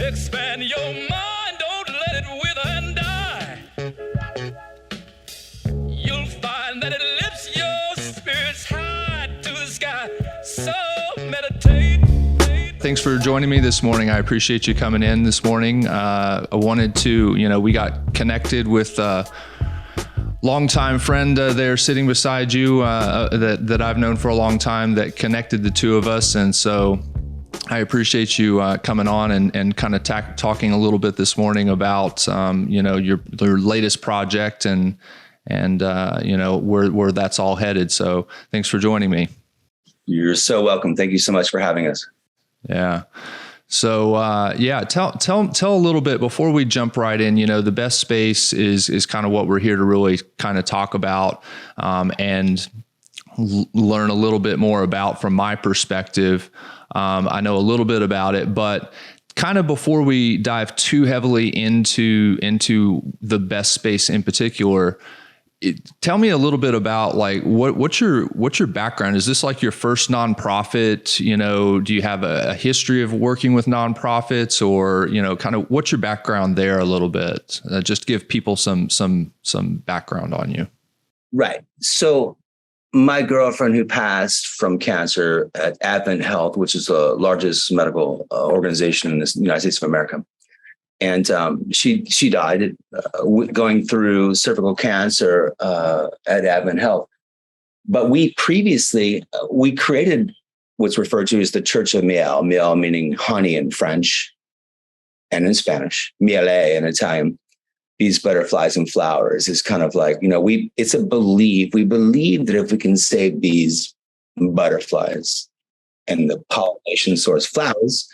Expand your mind, don't let it wither and die. You'll find that it lifts your spirits high to the sky. So meditate. Thanks for joining me this morning. I appreciate you coming in this morning. I wanted to, we got connected with longtime friend there sitting beside you that I've known for a long time that connected the two of us. And so I appreciate you coming on and kind of talking a little bit this morning about, your latest project and where that's all headed. So thanks for joining me. You're so welcome. Thank you so much for having us. Yeah. So, tell a little bit before we jump right in. The best space is kind of what we're here to really kind of talk about and learn a little bit more about from my perspective. I know a little bit about it, but kind of before we dive too heavily into the best space in particular, tell me a little bit about like what's your background? Is this like your first nonprofit? Do you have a history of working with nonprofits, or kind of what's your background there a little bit? Just give people some background on you. Right. So my girlfriend, who passed from cancer at Advent Health, which is the largest medical organization in the United States of America. And she died going through cervical cancer at Advent Health. But we previously, we created what's referred to as the Church of Miel, miel meaning honey in French and in Spanish, miele in Italian. These butterflies and flowers is kind of like, it's a belief. We believe that if we can save these butterflies and the pollination source flowers,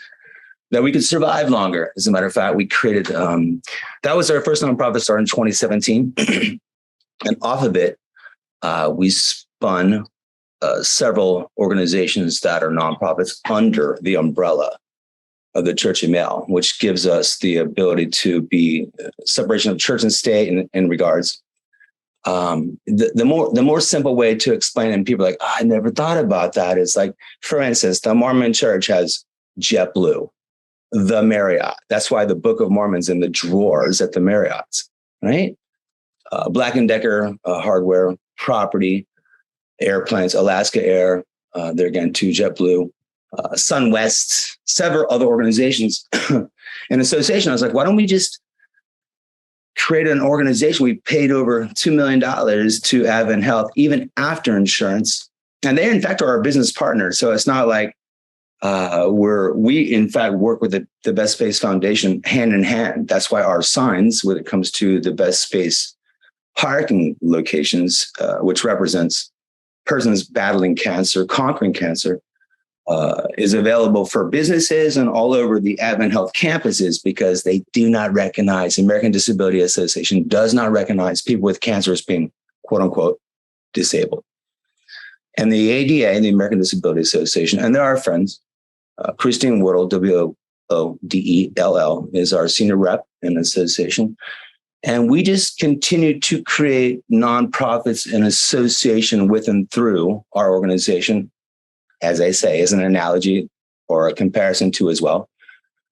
that we could survive longer. As a matter of fact, we created, that was our first nonprofit started in 2017. And off of it, we spun several organizations that are nonprofits under the umbrella of the Church of Miel, which gives us the ability to be separation of church and state in regards. The more simple way to explain it, and people are like, I never thought about that. It's like, for instance, the Mormon Church has JetBlue, the Marriott. That's why the Book of Mormon's in the drawers at the Marriott's, right? Black & Decker hardware, property, airplanes, Alaska Air, there again, too, JetBlue, SunWest, several other organizations and association. I was like, why don't we just create an organization? We paid over $2 million to Advent Health, even after insurance. And they, in fact, are our business partners. So it's not like, we in fact work with the Best Space Foundation hand in hand. That's why our signs, when it comes to the Best Space parking locations, which represents persons battling cancer, conquering cancer, is available for businesses and all over the Advent Health campuses, because they do not recognize, the American Disability Association does not recognize people with cancer as being quote unquote disabled. And the ADA, the American Disability Association, and they're our friends. Christine Woodall, Wodell, is our senior rep in the association. And we just continue to create nonprofits in association with and through our organization, as I say, as an analogy or a comparison to as well,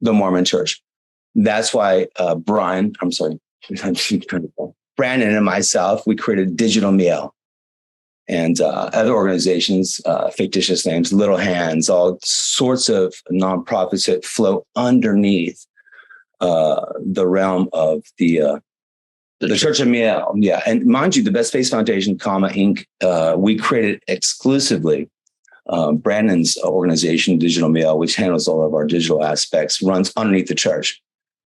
the Mormon Church. That's why Brandon and myself, we created Digital Miel. And other organizations, fictitious names, Little Hands, all sorts of nonprofits that flow underneath the realm of the Church of Miel. Yeah, and mind you, the Best Space Foundation, Inc., we created exclusively. Brandon's organization, Digital Miel, which handles all of our digital aspects, runs underneath the church.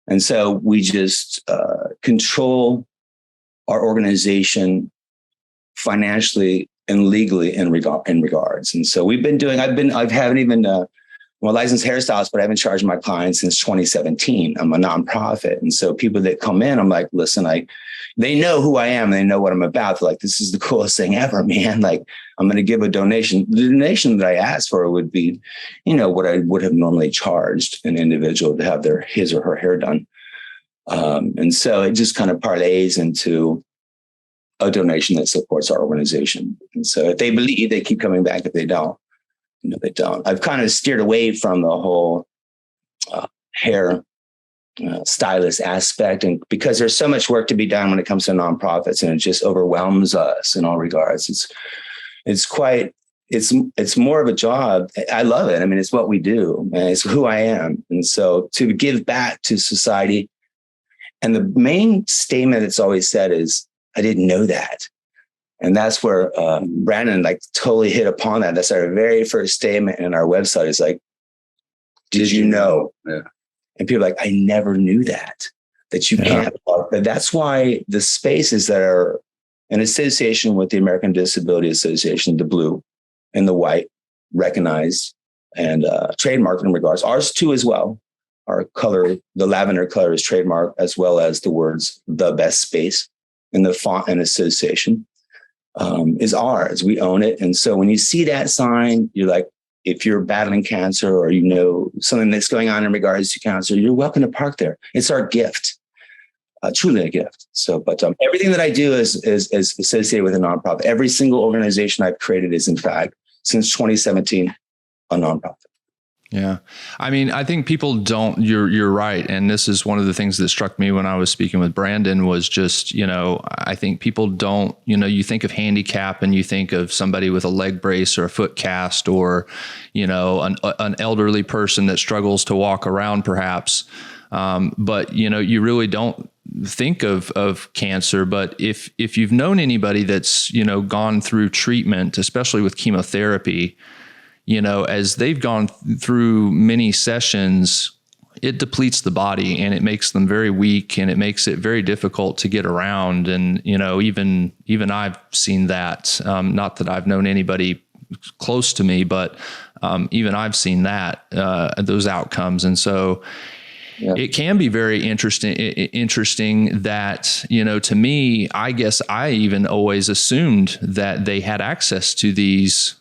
And so we just control our organization financially and legally in regards. And so we've been doing, I haven't even, I'm a licensed hairstylist, but I haven't charged my clients since 2017. I'm a nonprofit. And so people that come in, I'm like, listen, they know who I am. They know what I'm about. They're like, this is the coolest thing ever, man. Like, I'm going to give a donation. The donation that I asked for would be, what I would have normally charged an individual to have his or her hair done. And so it just kind of parlays into a donation that supports our organization. And so if they believe, they keep coming back. If they don't, they don't. I've kind of steered away from the whole hair stylist aspect, and because there's so much work to be done when it comes to nonprofits, and it just overwhelms us in all regards. It's more of a job. I love it. I mean, it's what we do, and it's who I am. And so to give back to society, and the main statement that's always said is, I didn't know that. And that's where Brandon like totally hit upon that. That's our very first statement in our website. Is like, did you know? Yeah. And people are like, I never knew that you can't. But that's why the spaces that are in association with the American Disability Association, the blue and the white, recognized and trademarked in regards. Ours too as well. Our color, the lavender color, is trademarked, as well as the words "the best space" and the font and association is ours. We own it. And so when you see that sign, you're like, if you're battling cancer or you know something that's going on in regards to cancer, you're welcome to park there. It's our gift, truly a gift. So, but everything that I do is associated with a nonprofit. Every single organization I've created is, in fact, since 2017, a nonprofit. Yeah. I mean, I think people don't, you're right. And this is one of the things that struck me when I was speaking with Brandon was just, I think people don't, you think of handicap and you think of somebody with a leg brace or a foot cast or, an elderly person that struggles to walk around perhaps. But, you really don't think of cancer. But if you've known anybody that's, gone through treatment, especially with chemotherapy, as they've gone through many sessions, it depletes the body and it makes them very weak and it makes it very difficult to get around. And, even I've seen that, not that I've known anybody close to me, but even I've seen that, those outcomes. And so it can be very interesting that, to me, I guess I even always assumed that they had access to these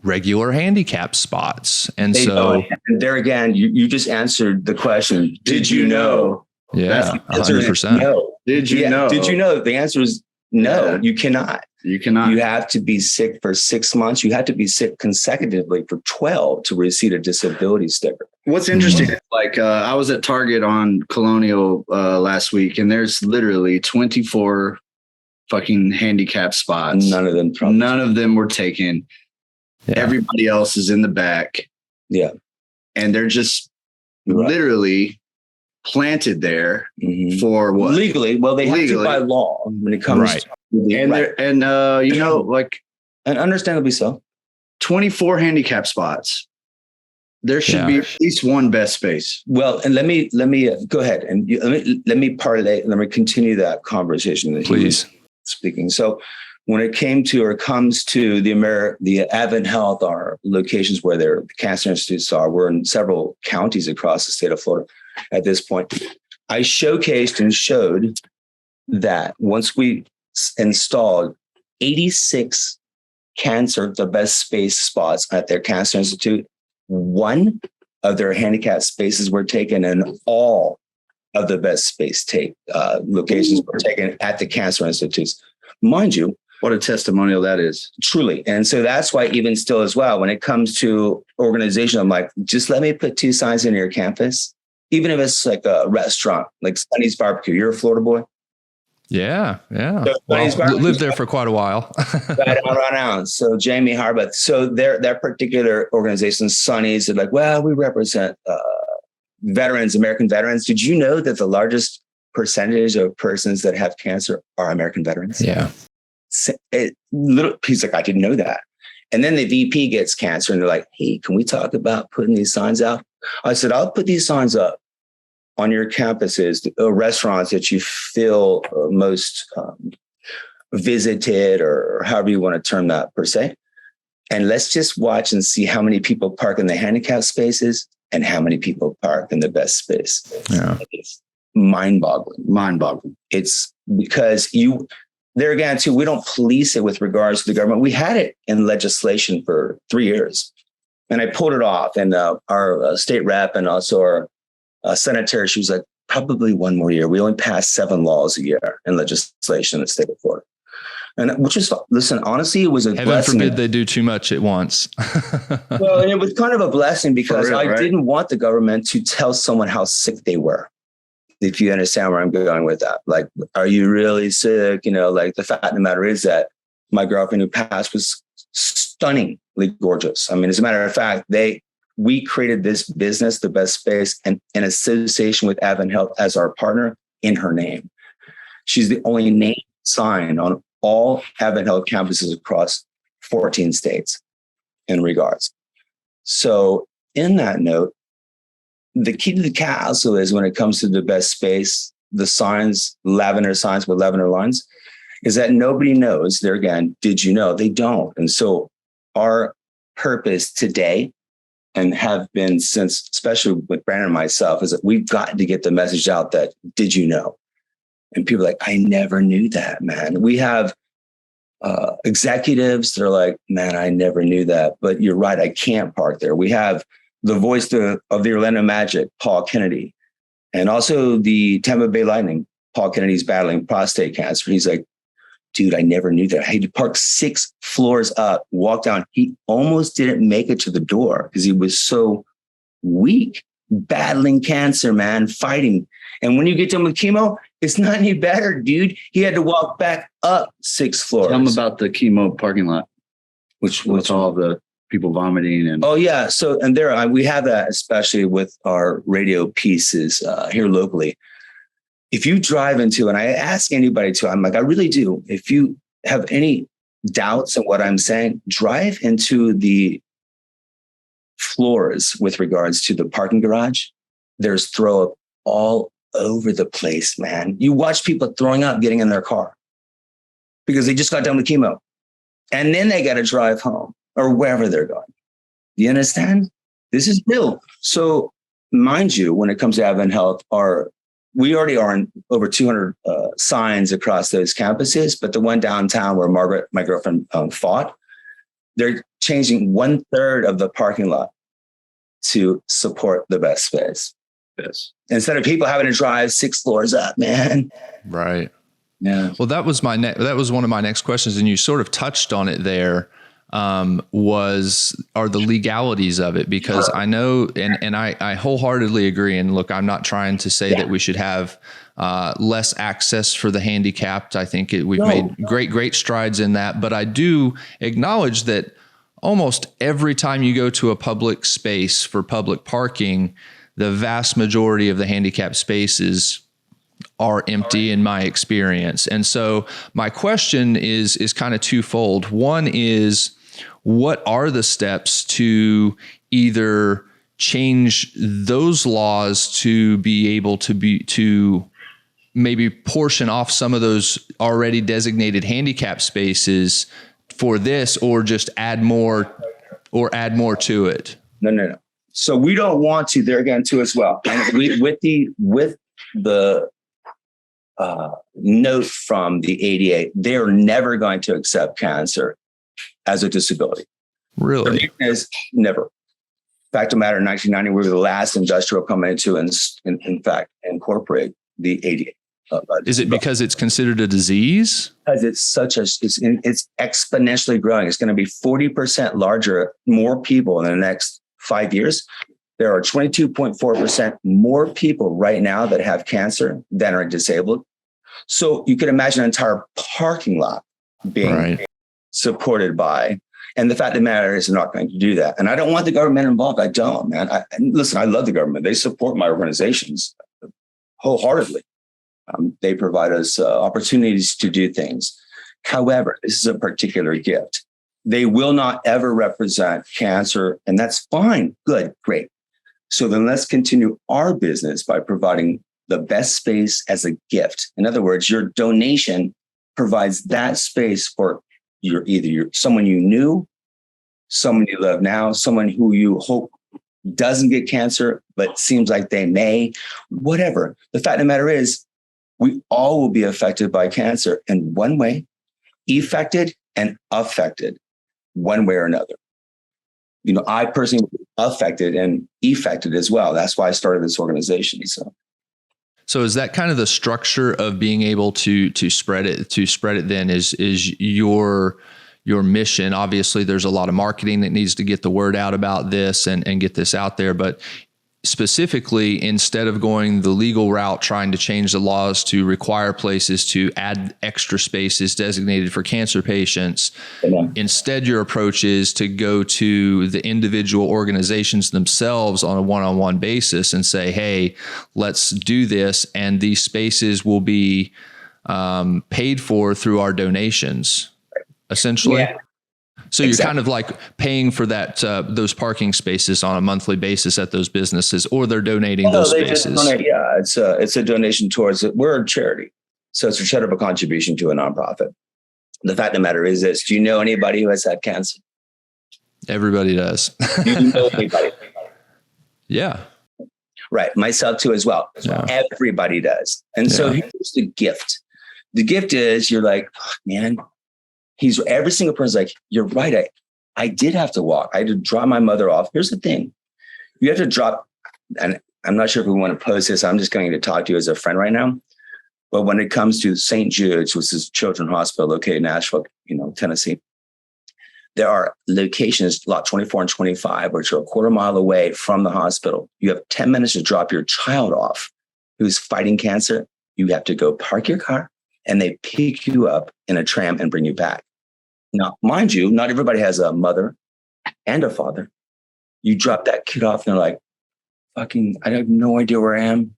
regular handicap spots. And and there again, you just answered the question. Did you know? Yeah, 100%. No. Did you know? Did you know? The answer is no, Yeah. you cannot. You cannot. You have to be sick for 6 months. You have to be sick consecutively for 12 to receive a disability sticker. What's interesting is I was at Target on Colonial last week, and there's literally 24 fucking handicap spots. None of them were taken. Yeah. Everybody else is in the back. Yeah. And they're just literally planted there for what? Legally. Well, they have to by law when it comes to and understandably so. 24 handicap spots. There should be at least one best space. Well, and let me go ahead and let me continue that conversation that he was speaking. So when it comes to the Advent Health, our locations where the cancer institutes are, we're in several counties across the state of Florida at this point. I showcased and showed that once we installed 86 the best space spots at their cancer institute, one of their handicap spaces were taken, and all of the best space locations were taken at the cancer institutes. Mind you, what a testimonial that is. Truly. And so that's why even still as well, when it comes to organization, I'm like, just let me put 2 signs in your campus, even if it's like a restaurant, like Sonny's Barbecue. You're a Florida boy? Yeah. So Lived there for quite a while. right on. So Jamie Harbath. So their particular organization, Sonny's, they're like, well, we represent veterans, American veterans. Did you know that the largest percentage of persons that have cancer are American veterans? Yeah. He's like, I didn't know that. And then the VP gets cancer and they're like, hey, can we talk about putting these signs out? I said, I'll put these signs up on your campuses, restaurants that you feel most visited, or however you want to term that per se. And let's just watch and see how many people park in the handicap spaces and how many people park in the best space. Yeah. It's mind-boggling. It's because there again, too, we don't police it with regards to the government. We had it in legislation for 3 years, and I pulled it off. And our state rep and also our senator, she was like, probably one more year. We only passed 7 laws a year in legislation in the state of Florida. And which is, listen, honestly, it was a blessing. Heaven forbid they do too much at once. Well, and it was kind of a blessing because I didn't want the government to tell someone how sick they were. if you understand where I'm going with that. Like, are you really sick? Like, the fact of the matter is that my girlfriend who passed was stunningly gorgeous. I mean, as a matter of fact, we created this business, The Best Space, and in association with Advent Health as our partner in her name. She's the only name sign on all Advent Health campuses across 14 states in regards. So in that note, the key to the castle is, when it comes to The Best Space, the signs, lavender signs with lavender lines, is that nobody knows. There again, did you know? They don't. And so our purpose today, and have been since, especially with Brandon and myself, is that we've got to get the message out that, did you know? And people are like, I never knew that, man. We have executives that are like, man, I never knew that, but you're right, I can't park there. We have the voice of the Orlando Magic, Paul Kennedy, and also the Tampa Bay Lightning. Paul Kennedy's battling prostate cancer. He's like, dude, I never knew that. I had to park 6 floors up, walk down. He almost didn't make it to the door because he was so weak, battling cancer, man, fighting. And when you get done with chemo, it's not any better, dude. He had to walk back up 6 floors. Tell him about the chemo parking lot, which all the people vomiting and. Oh yeah. So, and we have that, especially with our radio pieces here locally. If you drive into, and I ask anybody to, I'm like, I really do. If you have any doubts on what I'm saying, drive into the floors with regards to the parking garage. There's throw up all over the place, man. You watch people throwing up getting in their car because they just got done with chemo. And then they got to drive home or wherever they're going. You understand? This is real. So mind you, when it comes to Advent Health, we already are in over 200 signs across those campuses, but the one downtown where Margaret, my girlfriend, fought, they're changing 1/3 of the parking lot to support The Best Space. Yes. Instead of people having to drive 6 floors up, man. Right. Yeah. Well, that was one of my next questions, and you sort of touched on it there. Are the legalities of it, because I know, and I wholeheartedly agree. And look, I'm not trying to say that we should have less access for the handicapped. I think we've made great strides in that, but I do acknowledge that almost every time you go to a public space for public parking, the vast majority of the handicapped spaces are empty in my experience. And so my question is kind of twofold. One is, what are the steps to either change those laws to be able to maybe portion off some of those already designated handicap spaces for this, or just add more to it? No. So we don't want to, there again too as well. And with the note from the ADA, they're never going to accept cancer as a disability. Really? Is never. Fact of the matter, in 1990, we were the last industrial company to, in fact, incorporate the ADA. Is it because it's considered a disease? Because it's exponentially growing. It's going to be 40% larger, more people in the next 5 years. There are 22.4% more people right now that have cancer than are disabled. So you can imagine an entire parking lot being supported by, and the fact of the matter is they're not going to do that. And I don't want the government involved. I don't, man. Listen, I love the government. They support my organizations wholeheartedly. They provide us opportunities to do things. However, this is a particular gift. They will not ever represent cancer, and that's fine. Good, great. So then let's continue our business by providing the best space as a gift. In other words, your donation provides that space for someone you knew, someone you love now, someone who you hope doesn't get cancer, but seems like they may, whatever. The fact of the matter is, we all will be affected by cancer in one way, affected and affected one way or another. I personally affected and affected as well. That's why I started this organization. So is that kind of the structure of being able to spread it? To spread it then is your mission. Obviously, there's a lot of marketing that needs to get the word out about this and get this out there. But specifically, instead of going the legal route, trying to change the laws to require places to add extra spaces designated for cancer patients, instead your approach is to go to the individual organizations themselves on a one-on-one basis and say, hey, let's do this, and these spaces will be paid for through our donations, essentially. Yeah. So you're kind of like paying for that those parking spaces on a monthly basis at those businesses, or they're donating those spaces. It's a donation towards it. We're a charity, so it's a charitable contribution to a nonprofit. The fact of the matter is this: do you know anybody who has had cancer? Everybody does. Do you know anybody? Yeah. Right. Myself too, as well. Yeah. Everybody does. And so here's the gift. The gift is you're like, oh, man. Every single person's like, you're right. I did have to walk. I had to drop my mother off. Here's the thing. You have to drop, and I'm not sure if we want to post this. I'm just going to talk to you as a friend right now. But when it comes to St. Jude's, which is a children's hospital located in Nashville, Tennessee, there are locations, lot 24 and 25, which are a quarter mile away from the hospital. You have 10 minutes to drop your child off who's fighting cancer. You have to go park your car, and they pick you up in a tram and bring you back. Now, mind you, not everybody has a mother and a father. You drop that kid off and they're like, I have no idea where I am.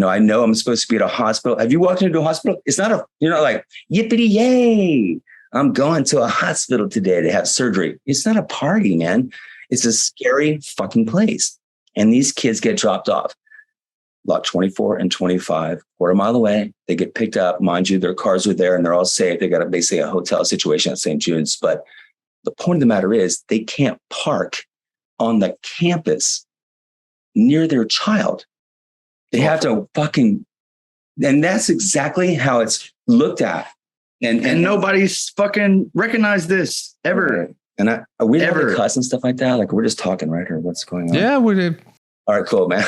I know I'm supposed to be at a hospital. Have you walked into a hospital? It's not you're not like, yippity yay, I'm going to a hospital today to have surgery. It's not a party, man. It's a scary fucking place. And these kids get dropped off. Lot 24 and 25, quarter mile away. They get picked up. Mind you, their cars are there and they're all safe. They got basically a hotel situation at St. Jude's. But the point of the matter is they can't park on the campus near their child. They have to and that's exactly how it's looked at. And nobody's fucking recognized this ever. And are we ever cuss and stuff like that? Like we're just talking, right? Or what's going on? Yeah, we did. All right, cool, man.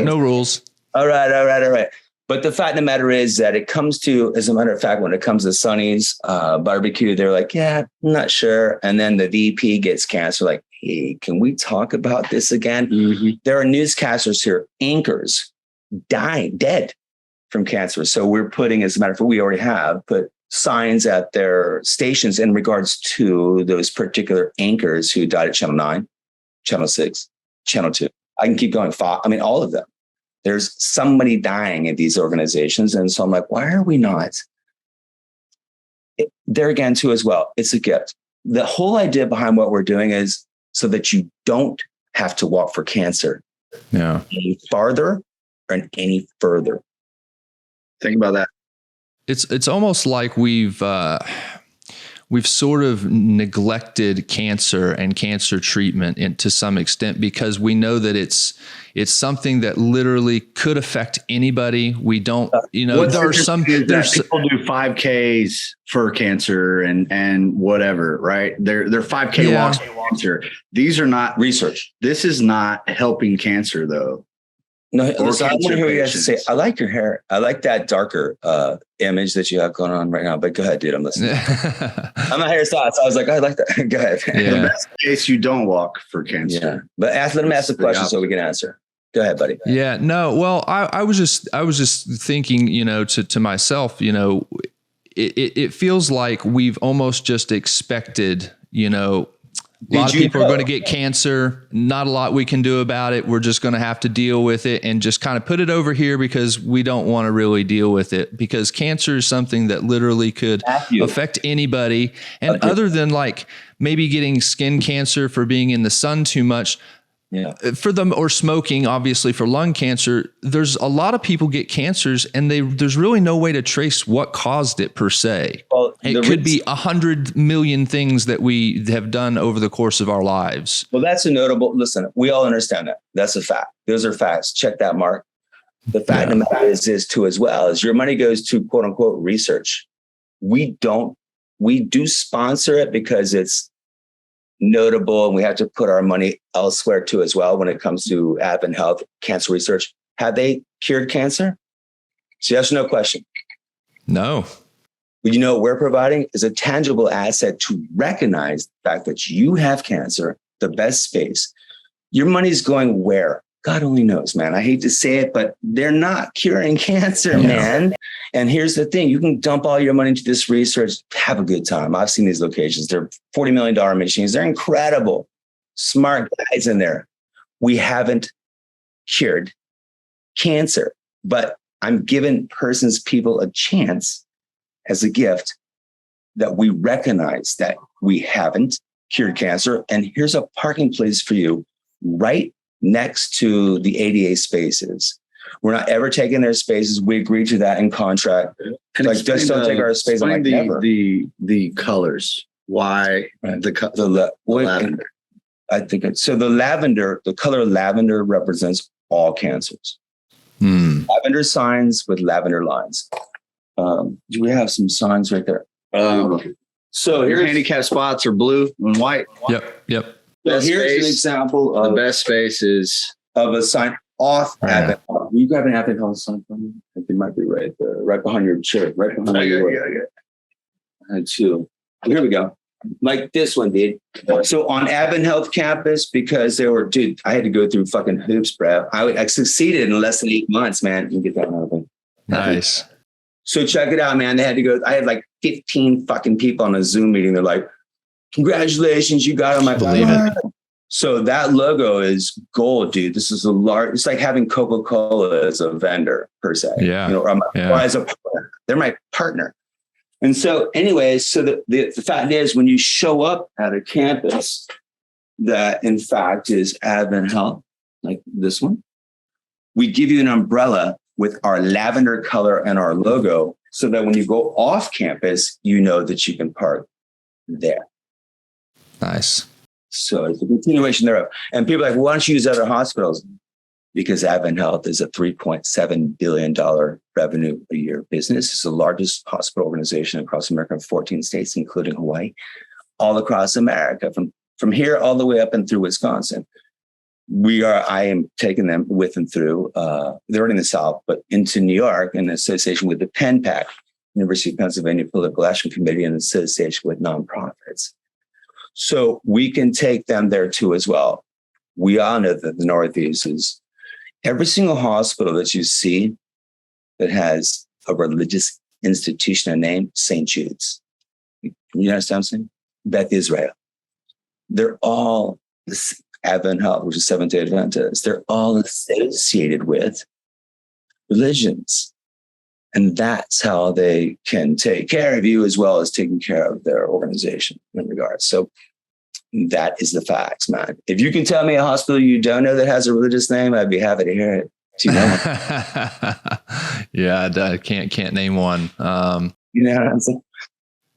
No rules. All right. But the fact of the matter is that it comes to, as a matter of fact, when it comes to Sonny's barbecue, they're like, yeah, I'm not sure. And then the VP gets cancer. Like, hey, can we talk about this again? Mm-hmm. There are newscasters here, anchors, dead from cancer. So we're putting, as a matter of fact, we already have put signs at their stations in regards to those particular anchors who died at Channel 9, Channel 6, Channel 2. I can keep going. All of them. There's somebody dying at these organizations. And so I'm like, why are we not? There again, too, as well, it's a gift. The whole idea behind what we're doing is so that you don't have to walk for cancer any farther or any further. Think about that. It's almost like we've sort of neglected cancer and cancer treatment to some extent, because we know that it's something that literally could affect anybody. We don't, there are some people do 5Ks for cancer and whatever, right? They're 5K walks for cancer. These are not research. This is not helping cancer though. No, listen, I want to hear what you guys say. I like your hair. I like that darker image that you have going on right now. But go ahead, dude. I'm listening. I'm a hairstylist. So I was like, I like that. Go ahead. Yeah. The best case you don't walk for cancer. Yeah. But let him ask the question so we can answer. Go ahead, buddy. Yeah. No. Well, I was just thinking, to myself, it feels like we've almost just expected, a lot of people are going to get cancer. Not a lot we can do about it. We're just going to have to deal with it and just kind of put it over here because we don't want to really deal with it, because cancer is something that literally could affect anybody. And other than like maybe getting skin cancer for being in the sun too much, for them, or smoking, obviously for lung cancer, there's a lot of people get cancers and there's really no way to trace what caused it per se. Well, it could be 100 million things that we have done over the course of our lives. Well, that's a notable, listen, we all understand that. That's a fact. Those are facts. Check that, Mark. The fact of the matter is too, as well, is your money goes to quote unquote research. We do sponsor it because it's notable, and we have to put our money elsewhere too as well when it comes to Advent Health cancer research. Have they cured cancer? So yes or no question? No. But what we're providing is a tangible asset to recognize the fact that you have cancer, the best space. Your money's going where? God only knows, man. I hate to say it, but they're not curing cancer, man. And here's the thing. You can dump all your money into this research, have a good time. I've seen these locations. They're $40 million machines. They're incredible. Smart guys in there. We haven't cured cancer, but I'm giving people a chance as a gift that we recognize that we haven't cured cancer. And here's a parking place for you right next to the ADA spaces. We're not ever taking their spaces. We agreed to that in contract. Like, just don't take our space. I'm like, never. The colors. Why the lavender? I think so. The color lavender represents all cancers. Lavender signs with lavender lines. Do we have some signs right there? So your handicap spots are blue and white. Yep. So here's an example of the best spaces of a sign off Advent. Will you grab an Advent Health sign from me? I think it might be right there, right behind your chair, right behind your. And two. Here we go. Like this one, dude. So on Advent Health campus, because I had to go through fucking hoops, bro. I succeeded in less than 8 months, man. You can get that one open. Nice. So check it out, man. I had like 15 fucking people on a Zoom meeting. They're like, congratulations, you got it. I'm Believe it. So that logo is gold, dude. This is it's like having Coca-Cola as a vendor per se. Yeah. Or as a partner. They're my partner. And so anyways, so the fact is, when you show up at a campus that in fact is Advent Health, like this one, we give you an umbrella with our lavender color and our logo so that when you go off campus, you know that you can park there. Nice. So it's a continuation thereof. And people are like, why don't you use other hospitals? Because Advent Health is a $3.7 billion revenue a year business. It's the largest hospital organization across America in 14 states, including Hawaii, all across America, from here all the way up and through Wisconsin. I am taking them with and through, they're already in the South, but into New York in association with the PennPAC, University of Pennsylvania Political Action Committee, in association with nonprofits. So we can take them there too as well. We all know that the Northeast is every single hospital that you see that has a religious institution name, St. Jude's. You understand what I'm saying? Beth Israel. They're all Advent Health, which is Seventh-day Adventists. They're all associated with religions. And that's how they can take care of you as well as taking care of their organization in regards. So that is the facts, man. If you can tell me a hospital you don't know that has a religious name, I'd be happy to hear it. Yeah, I can't name one. You know what I'm saying?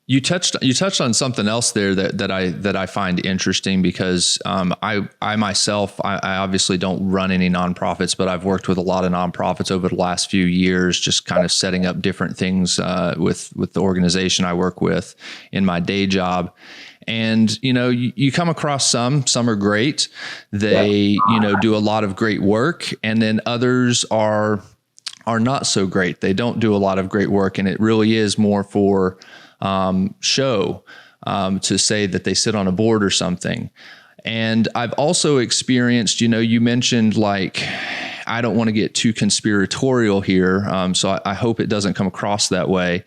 You touched on something else there that I find interesting because I myself obviously don't run any nonprofits, but I've worked with a lot of nonprofits over the last few years, just kind of setting up different things with the organization I work with in my day job. And, you come across some are great. They, do a lot of great work, and then others are not so great. They don't do a lot of great work, and it really is more for show, to say that they sit on a board or something. And I've also experienced, you mentioned like, I don't want to get too conspiratorial here. So I hope it doesn't come across that way.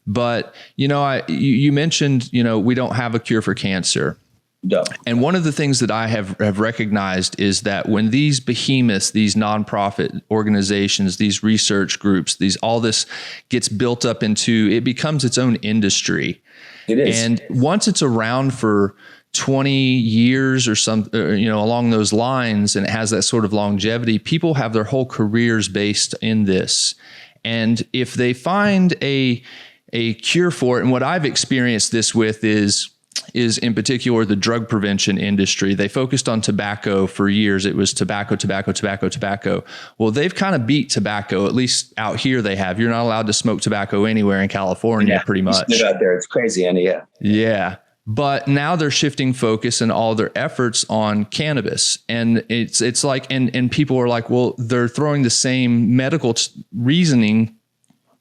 But, you mentioned, we don't have a cure for cancer. No. And one of the things that I have recognized is that when these behemoths, these nonprofit organizations, these research groups, all this gets built up into, it becomes its own industry. It is. And once it's around for 20 years or along those lines, and it has that sort of longevity, people have their whole careers based in this. And if they find a cure for it, and what I've experienced this with is in particular the drug prevention industry. They focused on tobacco for years. It was tobacco. Well, they've kind of beat tobacco, at least out here they have. You're not allowed to smoke tobacco anywhere in California, pretty much. Out there, it's crazy, Andy. Yeah. Yeah. But now they're shifting focus and all their efforts on cannabis. And it's like, and people are like, well, they're throwing the same medical reasoning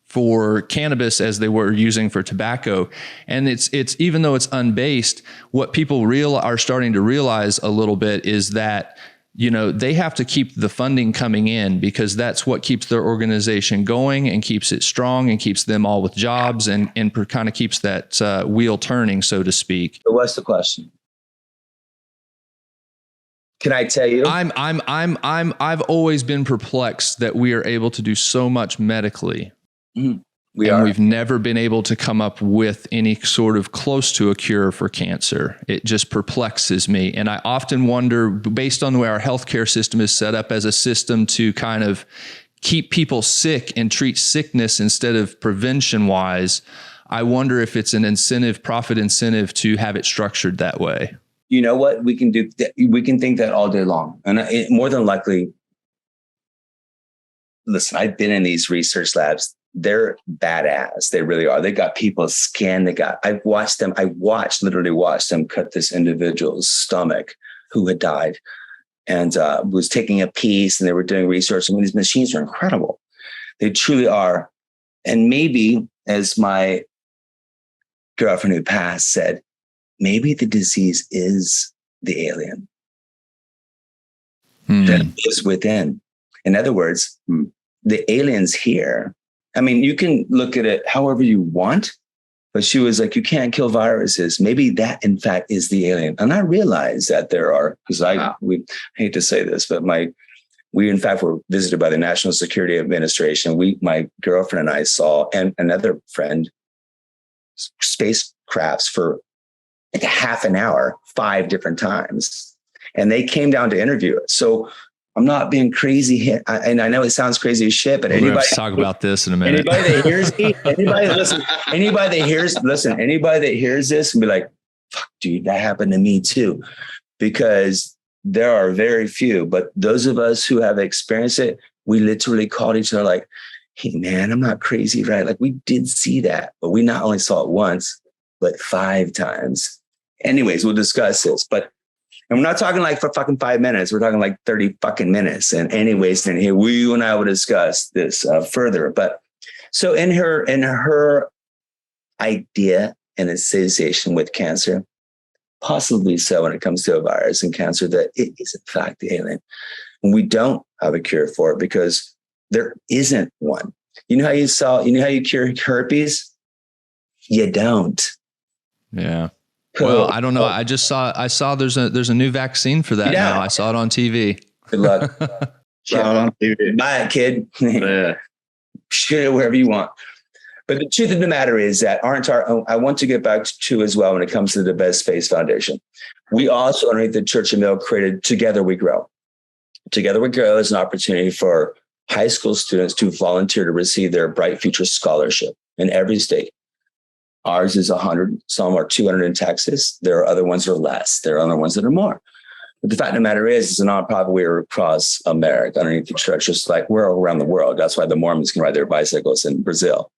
for cannabis as they were using for tobacco. And it's even though it's unbased, what people are starting to realize a little bit is that they have to keep the funding coming in because that's what keeps their organization going and keeps it strong and keeps them all with jobs and kind of keeps that wheel turning, so to speak. So what's the question? Can I tell you? I've always been perplexed that we are able to do so much medically. Mm-hmm. We've never been able to come up with any sort of close to a cure for cancer. It just perplexes me. And I often wonder, based on the way our healthcare system is set up as a system to kind of keep people sick and treat sickness instead of prevention wise, I wonder if it's an profit incentive to have it structured that way. You know what? We can do that. We can think that all day long. And more than likely, listen, I've been in these research labs. They're badass. They really are. They got people scanned. I literally watched them cut this individual's stomach who had died and was taking a piece, and they were doing research. I mean, these machines are incredible. They truly are. And maybe, as my girlfriend who passed said, maybe the disease is the alien that lives within. In other words, the alien's here. I mean, you can look at it however you want, but she was like, you can't kill viruses. Maybe that, in fact, is the alien. And I realized that there are, because we hate to say this, but we in fact were visited by the National Security Administration. My girlfriend and I saw, and another friend, spacecrafts for like a half an hour, 5 different times. And they came down to interview us. So I'm not being crazy. And I know it sounds crazy as shit, but anybody talk about this in a minute. Anybody that hears me, anybody that hears this and be like, fuck, dude, that happened to me too. Because there are very few, but those of us who have experienced it, we literally called each other like, hey man, I'm not crazy, right? Like we did see that, but we not only saw it once, but 5 times. Anyways, we'll discuss this, and we're not talking like for fucking 5 minutes. We're talking like 30 fucking minutes. And anyways, then here you and I will discuss this further. But so in her idea and association with cancer, possibly so when it comes to a virus and cancer, that it is in fact the alien. And we don't have a cure for it because there isn't one. You know how you cure herpes? You don't. Yeah. Well, I don't know. I saw there's a new vaccine for that now. I saw it on TV. Good luck. Saw it on TV. Buy it, kid. Yeah. Shoot it wherever you want. But the truth of the matter is that I want to get back to as well when it comes to the Best Space Foundation. We also, underneath the Church of Mill, created Together We Grow. Together We Grow is an opportunity for high school students to volunteer to receive their Bright Future Scholarship in every state. Ours is 100. Some are 200 in Texas. There are other ones that are less. There are other ones that are more. But the fact of the matter is, it's a nonprofit. We're across America, underneath the church, just like we're around the world. That's why the Mormons can ride their bicycles in Brazil.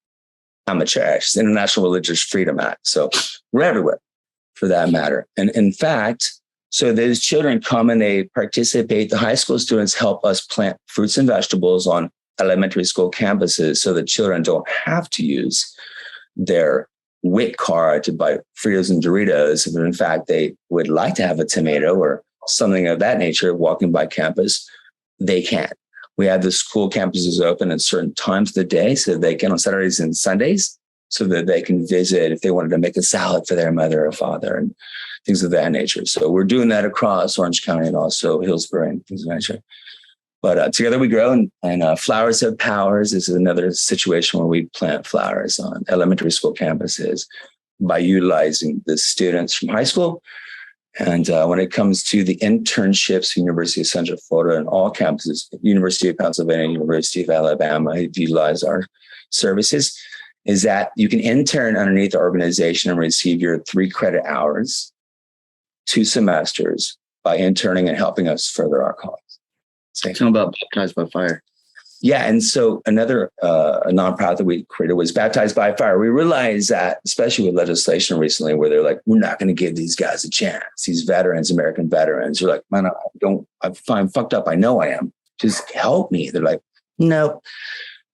I'm a church. It's the International Religious Freedom Act. So we're everywhere for that matter. And in fact, so those children come and they participate. The high school students help us plant fruits and vegetables on elementary school campuses so the children don't have to use their WIC card to buy Fritos and Doritos. If in fact they would like to have a tomato or something of that nature walking by campus, they can. We have the school campuses open at certain times of the day so that they can, on Saturdays and Sundays, so that they can visit if they wanted to make a salad for their mother or father and things of that nature. So we're doing that across Orange County and also Hillsborough and things of that nature. But Together We Grow and Flowers Have Powers is another situation where we plant flowers on elementary school campuses by utilizing the students from high school. And when it comes to the internships, University of Central Florida and all campuses, University of Pennsylvania, University of Alabama, utilize our services, is that you can intern underneath the organization and receive your 3 credit hours, 2 semesters by interning and helping us further our cause. Tell about Baptized by Fire. Yeah. And so another a nonprofit we created was Baptized by Fire. We realized that, especially with legislation recently, where they're like, we're not going to give these guys a chance. These veterans, American veterans, are like, man, I'm fucked up. I know I am. Just help me. They're like, no.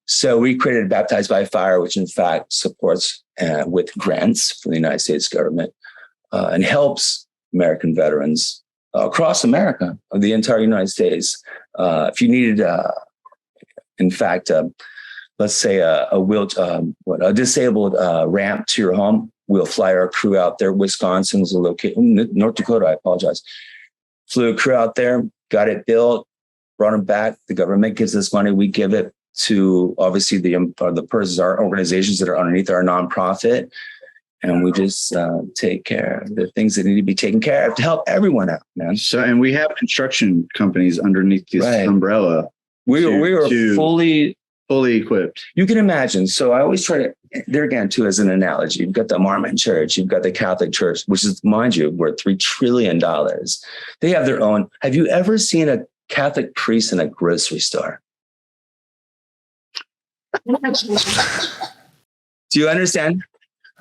So we created Baptized by Fire, which in fact supports with grants from the United States government and helps American veterans across America, the entire United States. If you needed, in fact, let's say a disabled ramp to your home, we'll fly our crew out there. Wisconsin's a location, North Dakota, I apologize. Flew a crew out there, got it built, brought them back. The government gives us money. We give it to obviously the persons, our organizations that are underneath our nonprofit. And we just take care of the things that need to be taken care of to help everyone out, man. So, and we have construction companies underneath this umbrella. We are fully equipped. You can imagine. So I always try to, there again, too, as an analogy, you've got the Mormon church, you've got the Catholic church, which is, mind you, worth $3 trillion. They have their own. Have you ever seen a Catholic priest in a grocery store? Do you understand?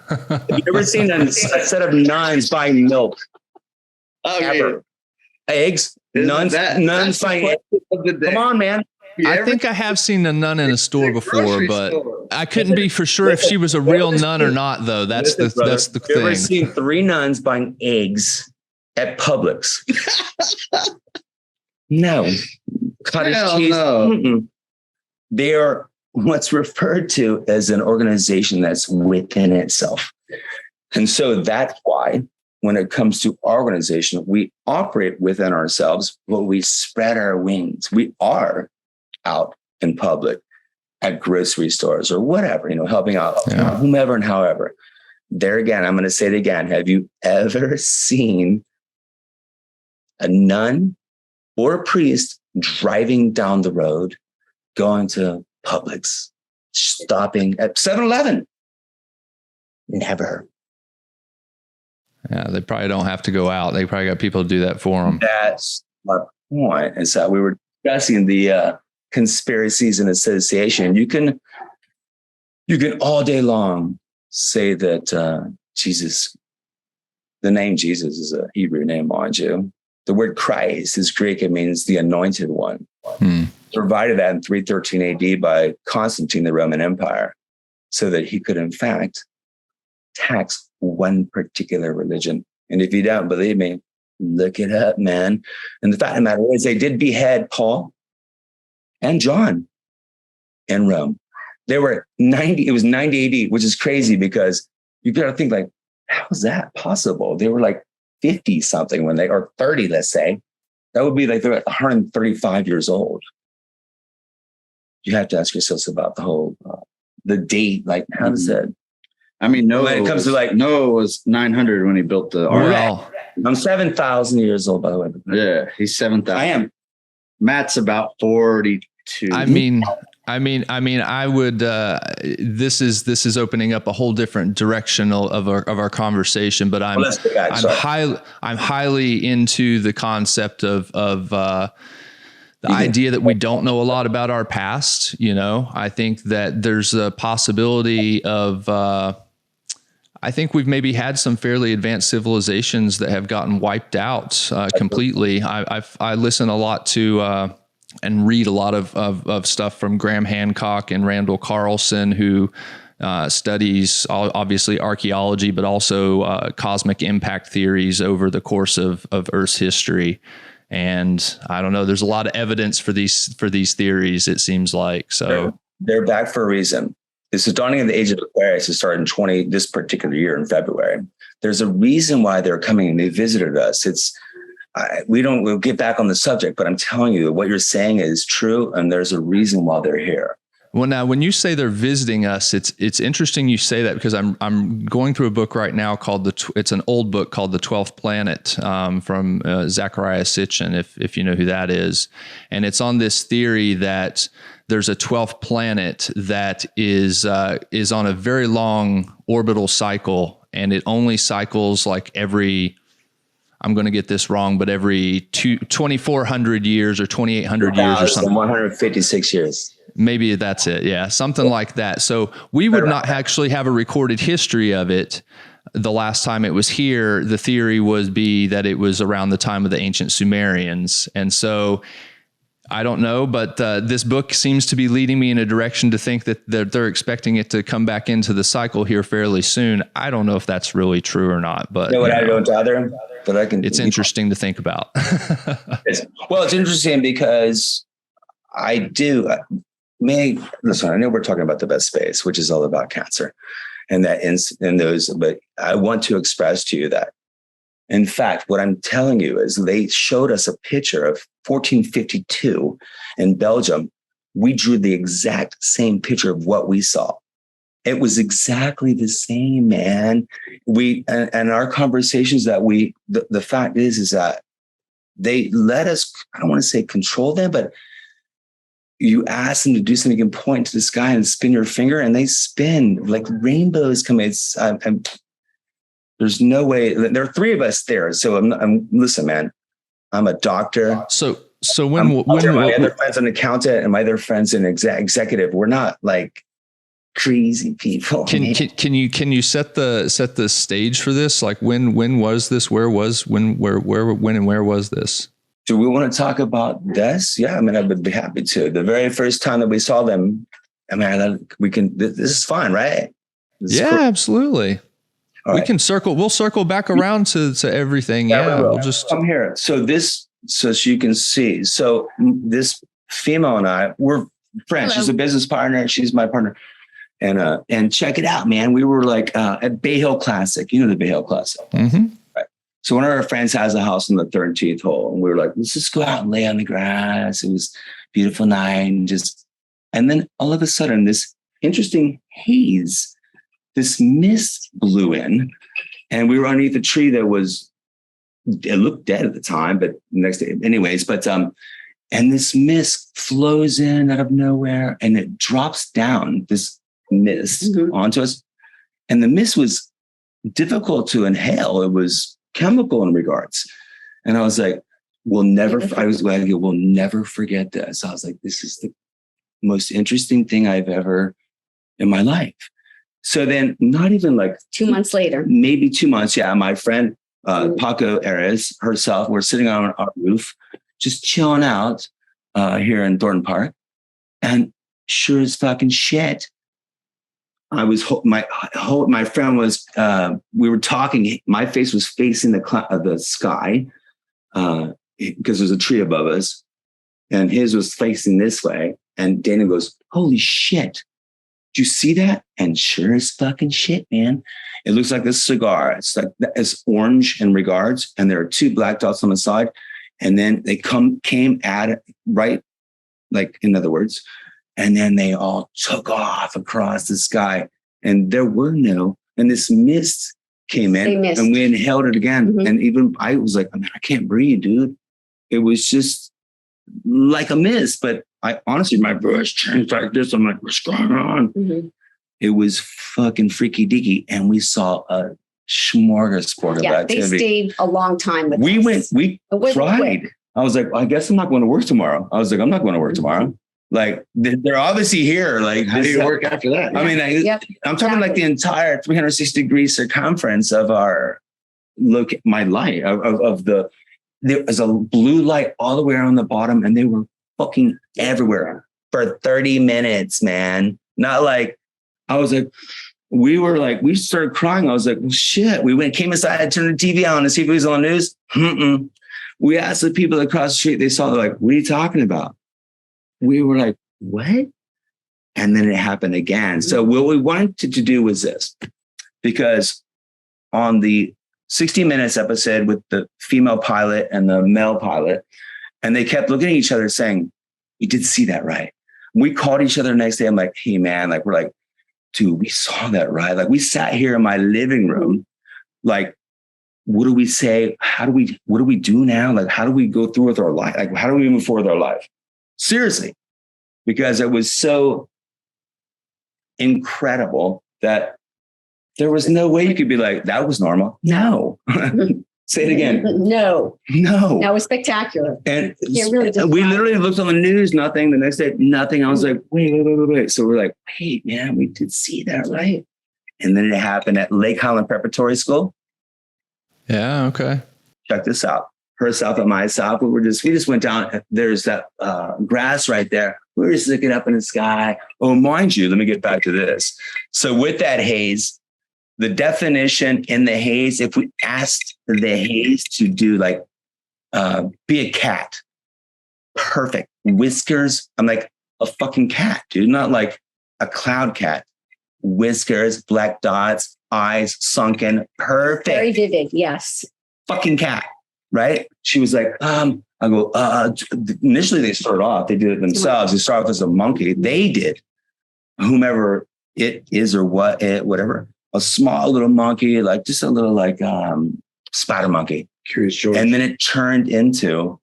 Have you ever seen a set of nuns buying milk? Ever? Eggs? Nuns buying eggs? Come on, man. I think I have seen a nun in a store before, but I couldn't be for sure if she was a real nun or not, though. That's the thing. You ever seen 3 nuns buying eggs at Publix? No. Cottage cheese? No. They are what's referred to as an organization that's within itself. And so that's why when it comes to our organization, we operate within ourselves, but we spread our wings. We are out in public at grocery stores or whatever, helping out whomever and however. There again, I'm going to say it again. Have you ever seen a nun or a priest driving down the road, going to Publix, stopping at 7-Eleven? Never. Yeah, they probably don't have to go out. They probably got people to do that for them. That's my point. And so we were discussing the conspiracies and association. You can all day long say that Jesus, the name Jesus is a Hebrew name, mind you. The word Christ is Greek. It means the anointed one. Provided that in 313 AD by Constantine, the Roman Empire, so that he could, in fact, tax one particular religion. And if you don't believe me, look it up, man. And the fact of the matter is, they did behead Paul and John in Rome. They were 90, it was 90 AD, which is crazy because you got to think like, how is that possible? They were like 50 something when or 30, let's say. That would be like they're 135 years old. You have to ask yourselves about the whole, the date, like how does that? I mean, when it comes to Noah was 900 when he built the ark. Well, I'm 7,000 years old, by the way. Yeah, he's 7,000. I am. Matt's about 42. I mean, I would. This is opening up a whole different direction of our conversation. But I'm highly into the concept of the idea that we don't know a lot about our past. I think that there's a possibility of. I think we've maybe had some fairly advanced civilizations that have gotten wiped out completely. I listen a lot to. And read a lot of stuff from Graham Hancock and Randall Carlson, who studies obviously archaeology, but also cosmic impact theories over the course of Earth's history. And I don't know, there's a lot of evidence for these theories, it seems like. So they're back for a reason. It's the dawning of the age of Aquarius. It started in this particular year in February. There's a reason why they're coming and they visited us. We'll get back on the subject, but I'm telling you what you're saying is true. And there's a reason why they're here. Well, now, when you say they're visiting us, it's interesting you say that because I'm going through a book right now called it's an old book called The 12th Planet from Zecharia Sitchin, if you know who that is. And it's on this theory that there's a 12th planet that is on a very long orbital cycle, and it only cycles like every, I'm going to get this wrong, but every 2,400 years or 2,800 years or something. 156 years. Maybe that's it. Yeah. Something like that. So we would not actually have a recorded history of it. The last time it was here, the theory would be that it was around the time of the ancient Sumerians. And so I don't know, but this book seems to be leading me in a direction to think that they're expecting it to come back into the cycle here fairly soon. I don't know if that's really true or not, but you know what I don't either, but I can. It's interesting to think about. Well, it's interesting because I do. Listen, I know we're talking about the best space, which is all about cancer, and those. But I want to express to you that, in fact, what I'm telling you is they showed us a picture of 1452 in Belgium. We drew the exact same picture of what we saw. It was exactly the same, man. And our conversations that the fact is that they let us, I don't want to say control them, but you ask them to do something, you can point to the sky and spin your finger, and they spin like rainbows come. There's no way. There are three of us there. So listen, man, I'm a doctor. So when my other friend's an accountant and my other friend's an executive, we're not like crazy people. Can you set the stage for this? Like when was this? Where and where was this? Do we want to talk about this? Yeah, I mean, I would be happy to. The very first time that we saw them, I mean, we can. This is fun, right? Yeah, cool. Absolutely. All right. We'll circle back around to everything. Yeah, we'll just come here. So you can see. So this female and I, we're friends. Hello. She's a business partner. She's my partner. And check it out, man. We were like at Bay Hill Classic. You know the Bay Hill Classic. Mm-hmm. Right. So one of our friends has a house in the 13th hole. And we were like, let's just go out and lay on the grass. It was a beautiful night. And then all of a sudden, this interesting haze, this mist blew in. And we were underneath a tree that it looked dead at the time, but the next day, anyways, and this mist flows in out of nowhere and it drops down this mist onto us. And the mist was difficult to inhale. It was chemical in regards. And I was like, we'll never forget this. I was like, this is the most interesting thing I've ever in my life. So then not even like 2 months later, maybe 2 months. Yeah. My friend, Paco Ares herself, we're sitting on our roof, just chilling out here in Thornton Park. And sure as fucking shit, my friend was, we were talking, my face was facing the sky because there's a tree above us, and his was facing this way. And Dana goes, holy shit. Do you see that? And sure as fucking shit, man. It looks like a cigar. It's orange in regards. And there are two black dots on the side. And then they came at it, right? Like, in other words, and then they all took off across the sky. And and this mist came in and we inhaled it again. Mm-hmm. And even I was like, I can't breathe, dude. It was just like a mist. But I honestly, my voice changed like this. I'm like, what's going on? Mm-hmm. It was fucking freaky deaky. And we saw a smorgasbord of activity. They stayed a long time with us. We tried. Quick. I was like, I guess I'm not going to work tomorrow. I'm not going to work tomorrow. Like, they're obviously here. Like, how do you work after that? I mean, I'm talking like the entire 360-degree circumference of my light there was a blue light all the way around the bottom, and they were fucking everywhere for 30 minutes, man. Not like, I was like, we started crying. I was like, well, shit. We came inside and turned the TV on to see if it was on the news. Mm-mm. We asked the people across the street, they saw, they're like, what are you talking about? We were like, what? And then it happened again. So what we wanted to do was this, because on the 60 Minutes episode with the female pilot and the male pilot, and they kept looking at each other saying, you did see that, right? We called each other the next day. I'm like, hey, man, like, we're like, dude, we saw that, right? Like, we sat here in my living room. Like, what do we say? What do we do now? Like, how do we go through with our life? Like, how do we move forward with our life? Seriously, because it was so incredible that there was no way you could be like, that was normal. No. Say it again. No. That was spectacular. And we literally looked on the news, nothing. The next day, nothing. I was like, wait. So we're like, wait, man, we did see that, right? And then it happened at Lake Highland Preparatory School. Yeah, okay. Check this out. herself and myself. We just went down. There's that grass right there. We were just looking up in the sky. Oh, mind you, let me get back to this. So with that haze, the definition in the haze, if we asked the haze to do like, be a cat, perfect. Whiskers. I'm like a fucking cat, dude, not like a cloud cat. Whiskers, black dots, eyes sunken, perfect. Very vivid. Yes. Fucking cat. Right. She was like, I go, initially they started off, they did it themselves. They started off as a monkey. They did, whomever it is or whatever, a small little monkey, like just a little like spider monkey. Curious George. And then it turned into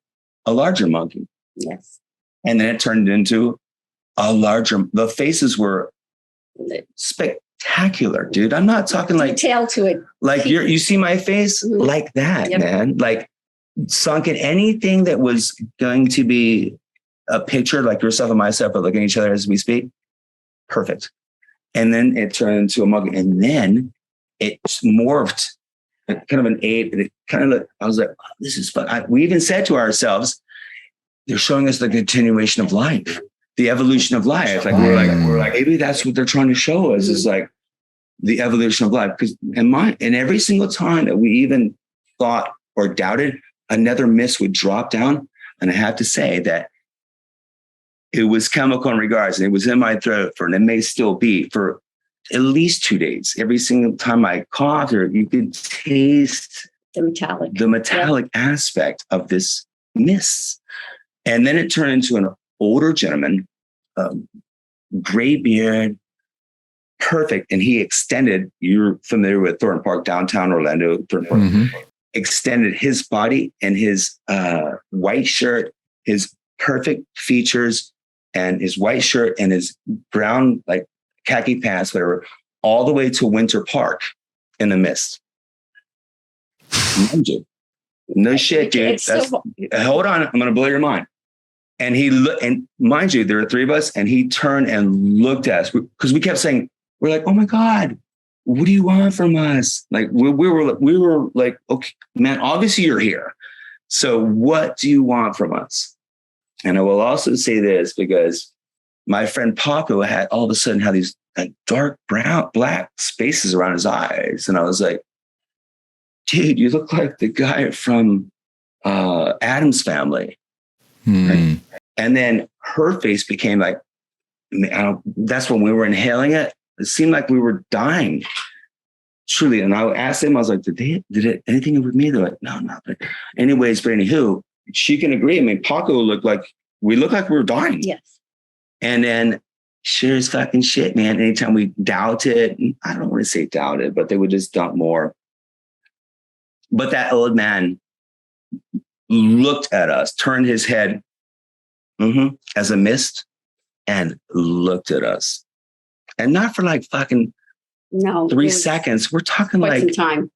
a larger monkey. Yes. And then it turned into a larger, the faces were spectacular, dude. I'm not talking like detail to it. Like you see my face like that, man. Like sunken, anything that was going to be a picture like yourself and myself are looking at each other as we speak. Perfect. And then it turned into a monkey, and then it morphed kind of an ape. And it kind of, I was like, oh, this is fun. We even said to ourselves, they're showing us the continuation of life, the evolution of life. Like we're like, maybe that's what they're trying to show us is like the evolution of life. Because and every single time that we even thought or doubted, another mist would drop down. And I have to say that it was chemical in regards, and it was in my throat and it may still be for at least 2 days. Every single time I coughed, or you could taste the metallic aspect of this mist. And then it turned into an older gentleman, gray beard, perfect. And he extended, you're familiar with Thornton Park, downtown Orlando, Thornton Park, extended his body and his white shirt, his perfect features, and his white shirt and his brown, like khaki pants, whatever, all the way to Winter Park in the mist. No shit, dude. Hold on. I'm going to blow your mind. And and mind you, there are three of us, and he turned and looked at us because we kept saying, we're like, oh my God, what do you want from us? Like we were like, okay, man, obviously you're here. So what do you want from us? And I will also say this, because my friend Paco had all of a sudden had these like dark brown, black spaces around his eyes. And I was like, dude, you look like the guy from Addams Family. Right? And then her face became like, that's when we were inhaling it. It seemed like we were dying. Truly. And I asked them, I was like, did it anything with me? They're like, no, nothing. Anyways, but anywho, she can agree. I mean, Paco we looked like we were dying. Yes. And then sure as fucking shit, man. Anytime we doubted, I don't want to say doubted, but they would just dump more. But that old man looked at us, turned his head as a mist, and looked at us. And not for like fucking 3 seconds. We're talking like some time.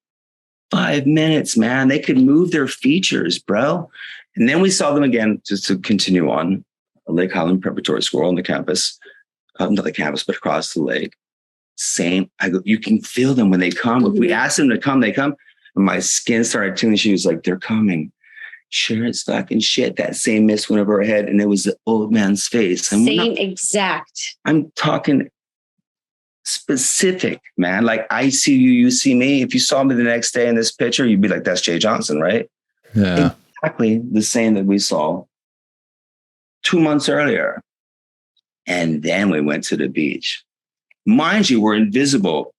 5 minutes, man. They could move their features, bro. And then we saw them again, just to continue on, Lake Highland Preparatory School on the campus, not the campus, but across the lake. Same. You can feel them when they come. If we ask them to come, they come. And my skin started tingling. She was like, they're coming. Sure as fucking shit. That same mist went over her head, and it was the old man's face. And same exact. I'm talking specific, man. Like I see you, you see me. If you saw me the next day in this picture, you'd be like, that's Jay Johnson, right? Yeah. Exactly the same that we saw 2 months earlier. And then we went to the beach. Mind you, we're invisible.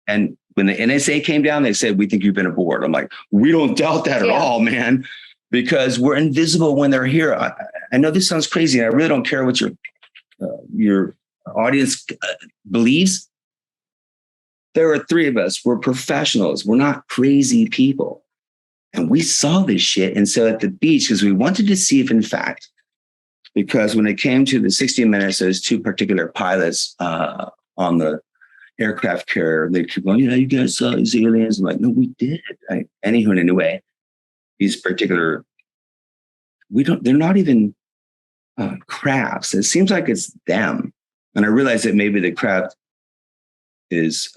And when the NSA came down, they said, we think you've been aboard. I'm like, we don't doubt that at all, man, because we're invisible when they're here. I know this sounds crazy, and I really don't care what your audience believes. There are three of us. We're professionals. We're not crazy people. And we saw this shit. And so at the beach, because we wanted to see if, in fact, because when it came to the 60 Minutes, those two particular pilots on the aircraft carrier, they keep going, you guys saw these aliens. I'm like, no, we did. Anywho, anyway, these particular, they're not even crafts. It seems like it's them. And I realized that maybe the craft is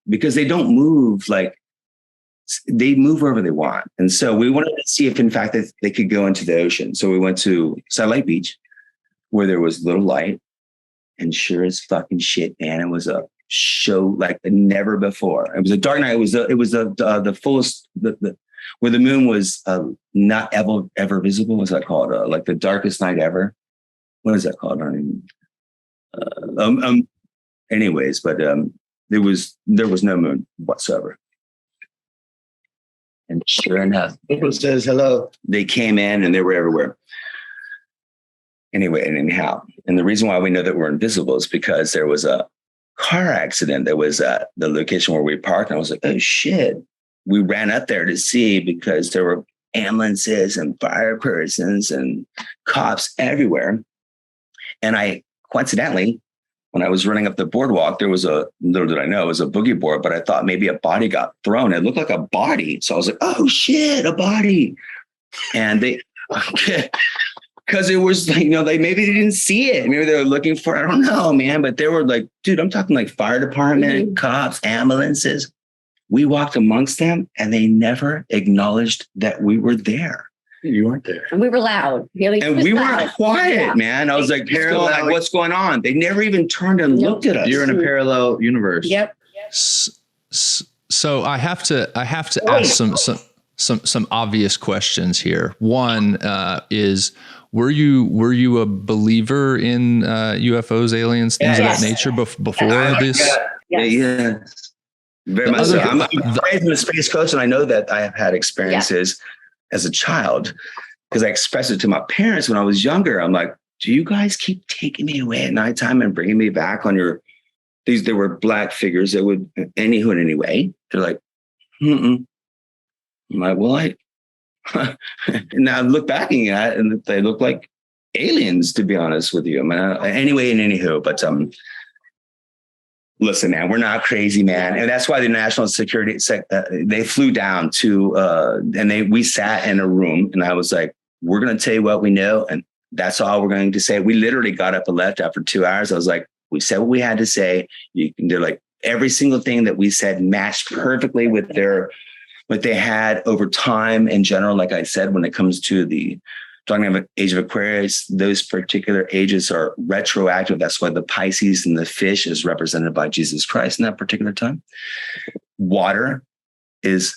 because they don't move like they move wherever they want. And so we wanted to see if in fact that they could go into the ocean. So we went to Satellite Beach where there was little light, and sure as fucking shit, man, it was a show like never before. It was a dark night. It was the fullest, where the moon was not ever visible. What's that called? Like the darkest night ever. What is that called? I mean, anyways, but there was no moon whatsoever. And sure enough, People says hello. they came in and they were everywhere. Anyway, and anyhow, and the reason why we know that we're invisible is because there was a car accident that was at the location where we parked. And I was like, oh shit. We ran up there to see because there were ambulances and fire persons and cops everywhere. And I coincidentally, when I was running up the boardwalk, there was little did I know, it was a boogie board, but I thought maybe a body got thrown. It looked like a body. So I was like, oh shit, a body. And they, because it was like, maybe they didn't see it. Maybe they were looking for, I don't know, man. But they were like, dude, I'm talking like fire department, cops, ambulances. We walked amongst them and they never acknowledged that we were there. You weren't there. And we were loud. Really, and we weren't quiet, man. I was like, like, what's going on? They never even turned and looked at us. You're in a parallel universe. Yep. So I have to ask some obvious questions here. One is, were you a believer in UFOs, aliens, things of that nature before this? Yes. Very much so. I'm raised in the Space Coast, and I know that I have had experiences as a child because I expressed it to my parents when I was younger. I'm like, do you guys keep taking me away at nighttime and bringing me back on your these? There were black figures that would anywho in any way. They're like, I'm like, well, now look back at it, and they look like aliens, to be honest with you. I mean, anyway, and anywho, but listen, man, we're not crazy, man, and that's why the national security they flew down to and we sat in a room, and I was like, we're going to tell you what we know, and that's all we're going to say. We literally got up and left after 2 hours. I was like, we said what we had to say. They're like, every single thing that we said matched perfectly with what they had over time in general. Like I said, when it comes to talking about age of Aquarius, those particular ages are retroactive. That's why the Pisces and the fish is represented by Jesus Christ in that particular time. Water is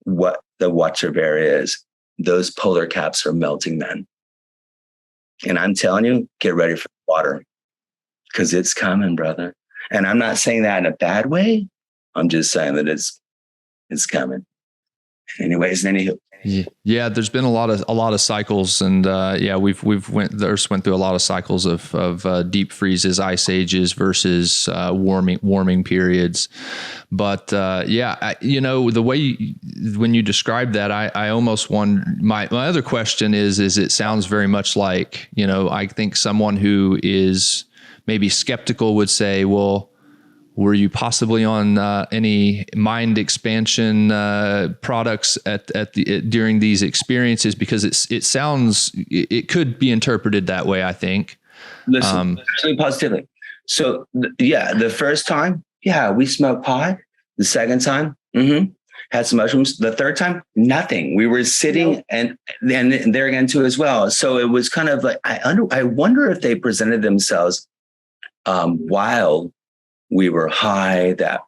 what the water bear is. Those polar caps are melting, man. And I'm telling you, get ready for water because it's coming, brother. And I'm not saying that in a bad way. I'm just saying that it's coming. Anyways, anywho. Yeah, there's been a lot of cycles, and we've went through a lot of cycles of deep freezes, ice ages versus warming periods. But the way when you describe that, I almost wonder. My other question is it sounds very much like, I think someone who is maybe skeptical would say, well, were you possibly on any mind expansion products during these experiences? Because it could be interpreted that way, I think. Listen, positively. So the first time, we smoked pot. The second time, had some mushrooms. The third time, nothing. We were sitting and then there again too as well. So it was kind of like, I wonder if they presented themselves while we were high that,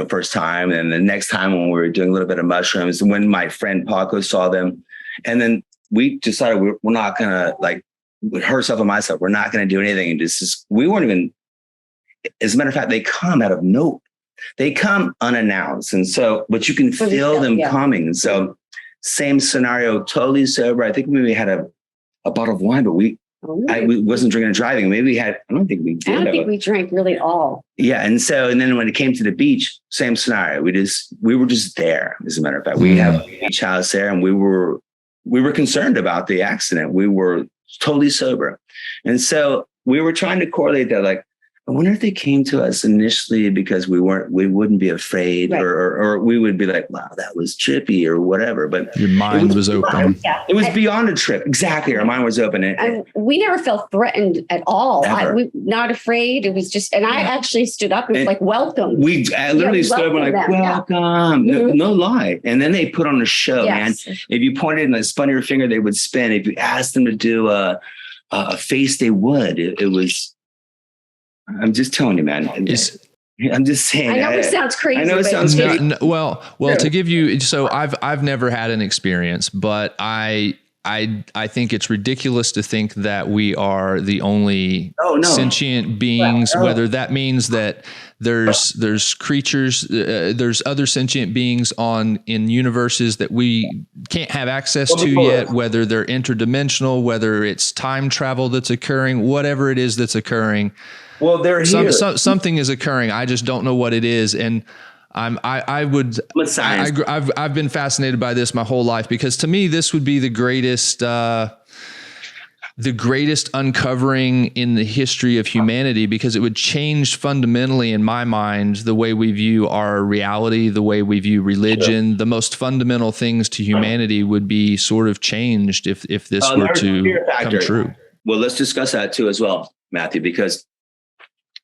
first time. And the next time when we were doing a little bit of mushrooms, when my friend Paco saw them, and then we decided we're not going to, like, with herself and myself, we're not going to do anything. And we weren't even, as a matter of fact, they come out of nowhere. They come unannounced. And so, but you can feel them coming. And so same scenario, totally sober. I think maybe we had a bottle of wine, but I wasn't drinking and driving. Maybe we had, I don't think we did. I don't think we drank really all. Yeah. And then when it came to the beach, same scenario. We were just there. As a matter of fact, we have a beach house there, and we were concerned about the accident. We were totally sober. And so we were trying to correlate that. Like, I wonder if they came to us initially because we wouldn't be afraid, Right. or we would be like, wow, that was trippy or whatever. But Your mind was open. Yeah. it was beyond a trip. Exactly. Our mind was open. We never felt threatened at all. We not afraid. It was just, and I actually stood up and was like, welcome. We literally stood up and like, welcome them. welcome. Yeah. No lie. And then they put on a show, Yes. man. If you pointed and spun your finger, they would spin. If you asked them to do a face, they would. It was, I'm just telling you, man. I'm just saying. I know it sounds crazy. I know it sounds crazy. Well, to give you, so I've never had an experience, but I think it's ridiculous to think that we are the only sentient beings, whether that means that there's creatures, there's other sentient beings in universes that we can't have access to yet, whether they're interdimensional, whether it's time travel that's occurring, whatever it is that's occurring. Well, they're here. Something is occurring. I just don't know what it is. And I've been fascinated by this my whole life, because to me, this would be the greatest uncovering in the history of humanity, because it would change fundamentally, in my mind, the way we view our reality, the way we view religion. Sure. The most fundamental things to humanity would be sort of changed if this were to come true. Well, let's discuss that too as well, Matthew, because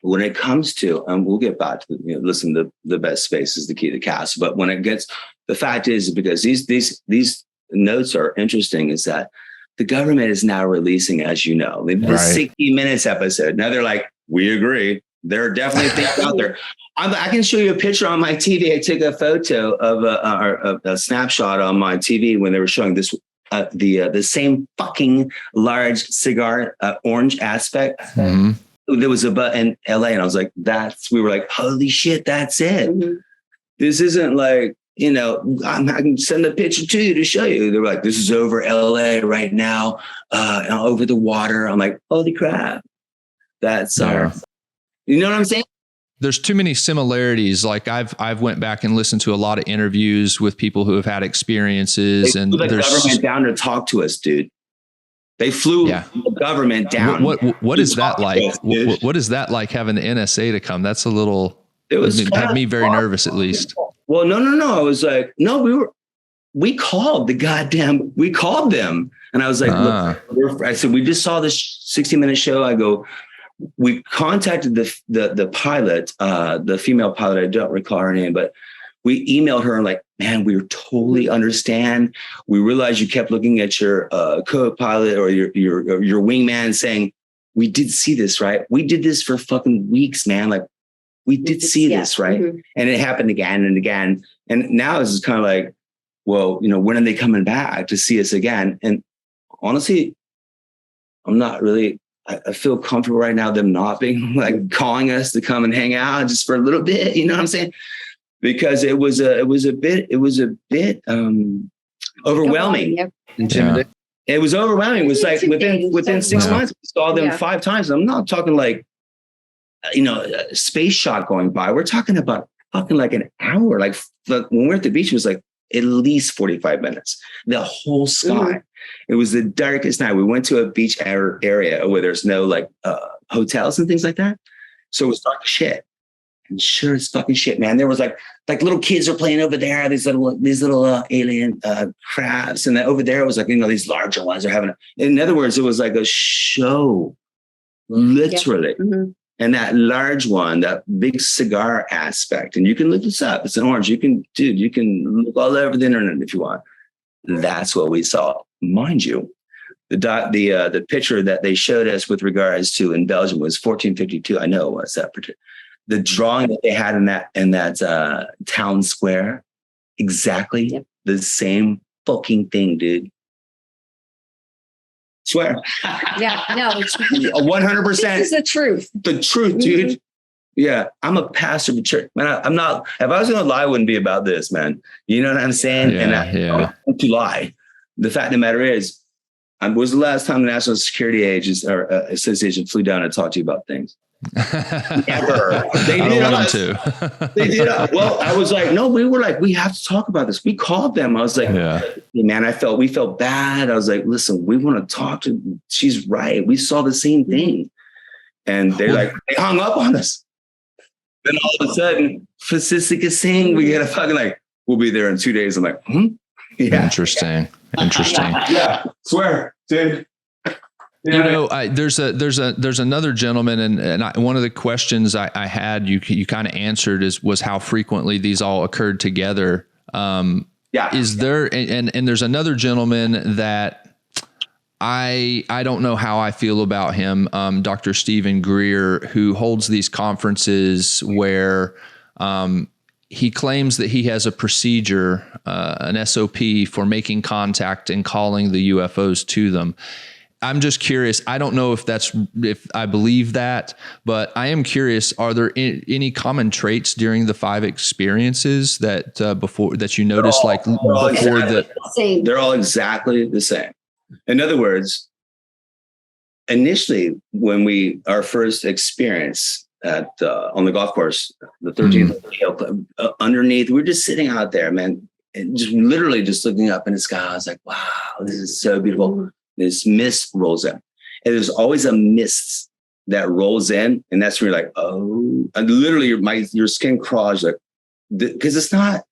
when it comes to, and we'll get back to, listen, the best space is the key to the cast. But when it gets, the fact is, because these notes are interesting, is that the government is now releasing, as you know, the 60 Minutes episode. Now they're like, we agree. There are definitely things out there. I can show you a picture on my TV. I took a photo of a snapshot on my TV when they were showing this, the same fucking large cigar, orange aspect. Mm-hmm. There was in LA, and I was like, we were like, holy shit, that's it. Mm-hmm. This isn't like, I can send a picture to you to show you. They were like, this is over LA right now, over the water. I'm like, holy crap. That's you know what I'm saying? There's too many similarities. Like I've went back and listened to a lot of interviews with people who have had experiences, and the government down to talk to us, dude. They flew the government down. What is that like? What is that like, having the NSA to come? That's a little. It had me very nervous, at least. Well, no. I was like, no, we called them, and I was like, look, I said, we just saw this 60-minute show. I go, we contacted the pilot, the female pilot. I don't recall her name, but we emailed her and like, man, we totally understand. We realized you kept looking at your co-pilot or your wingman saying, we did see this, right? We did this for fucking weeks, man. Like, we did see this, right? Mm-hmm. And it happened again and again. And now it's kind of like, well, when are they coming back to see us again? And honestly, I'm not really, I feel comfortable right now, them not being like calling us to come and hang out just for a little bit. You know what I'm saying? Because it was a bit overwhelming. Yep. Yeah. It was overwhelming. It was like within 6 months, we saw them 5 times. I'm not talking like, a space shot going by. We're talking about fucking like an hour. Like when we're at the beach, it was like at least 45 minutes. The whole sky. Mm-hmm. It was the darkest night. We went to a beach area where there's no like hotels and things like that. So it was dark as shit. And sure as fucking shit, man. There was like little kids are playing over there. These little alien crabs, and then over there it was like these larger ones are having. In other words, it was like a show, literally. Yeah. Mm-hmm. And that large one, that big cigar aspect, and you can look this up. It's an orange. You can look all over the internet if you want. That's what we saw, mind you. The picture that they showed us with regards to in Belgium was 1452. I know it was that particular. The drawing that they had in that town square, exactly the same fucking thing, dude. Swear. Yeah, no. 100%. This is the truth. The truth, dude. Mm-hmm. Yeah, I'm a pastor of a church. Man, I'm not. If I was going to lie, it wouldn't be about this, man. You know what I'm saying? Yeah, and I don't want to lie. The fact of the matter is, was the last time the National Security Association flew down and talked to you about things? Never. They did us. They did. Well, I was like, no, we were like, we have to talk about this. We called them. I was like, hey, man, we felt bad. I was like, listen, we want to talk to. She's right. We saw the same thing. And they hung up on us. Then all of a sudden, Fasistic is saying we get a fucking we'll be there in 2 days. I'm like, yeah. Interesting. Yeah, swear, dude. Yeah. There's another gentleman, and one of the questions I had, you kind of answered was how frequently these all occurred together. Is there, and there's another gentleman that I don't know how I feel about him, Dr. Stephen Greer, who holds these conferences where he claims that he has a procedure, an SOP for making contact and calling the UFOs to them. I'm just curious. I don't know if I believe that, but I am curious. Are there any common traits during the 5 experiences that you noticed, they're all exactly the same. In other words, initially, when our first experience on the golf course, the 13th underneath, we're just sitting out there, man, and just literally just looking up in the sky. I was like, wow, this is so beautiful. This mist rolls in, and there's always a mist that rolls in, and that's where you're like, oh, and literally your skin crawls because it's not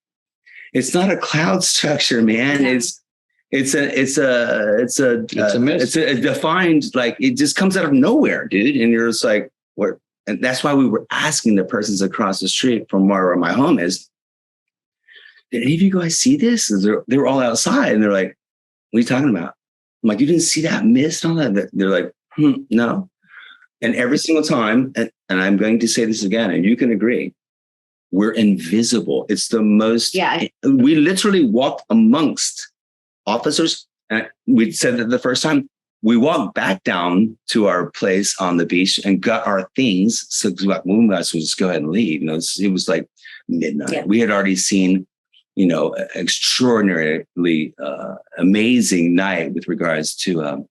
a cloud structure, man. Yeah. It's a mist. It's a defined, it just comes out of nowhere, dude. And you're just like, what? And that's why we were asking the persons across the street from where my home is, did any of you guys see this? They were all outside, and they're like, what are you talking about? I'm like, you didn't see that mist on that? They're like, no. And every single time, and I'm going to say this again, and you can agree, we're invisible. It's the most, we literally walked amongst officers. And we said that the first time, we walked back down to our place on the beach and got our things. So one of us would just go ahead and leave. It was like midnight. Yeah. We had already seen extraordinarily amazing night with regards to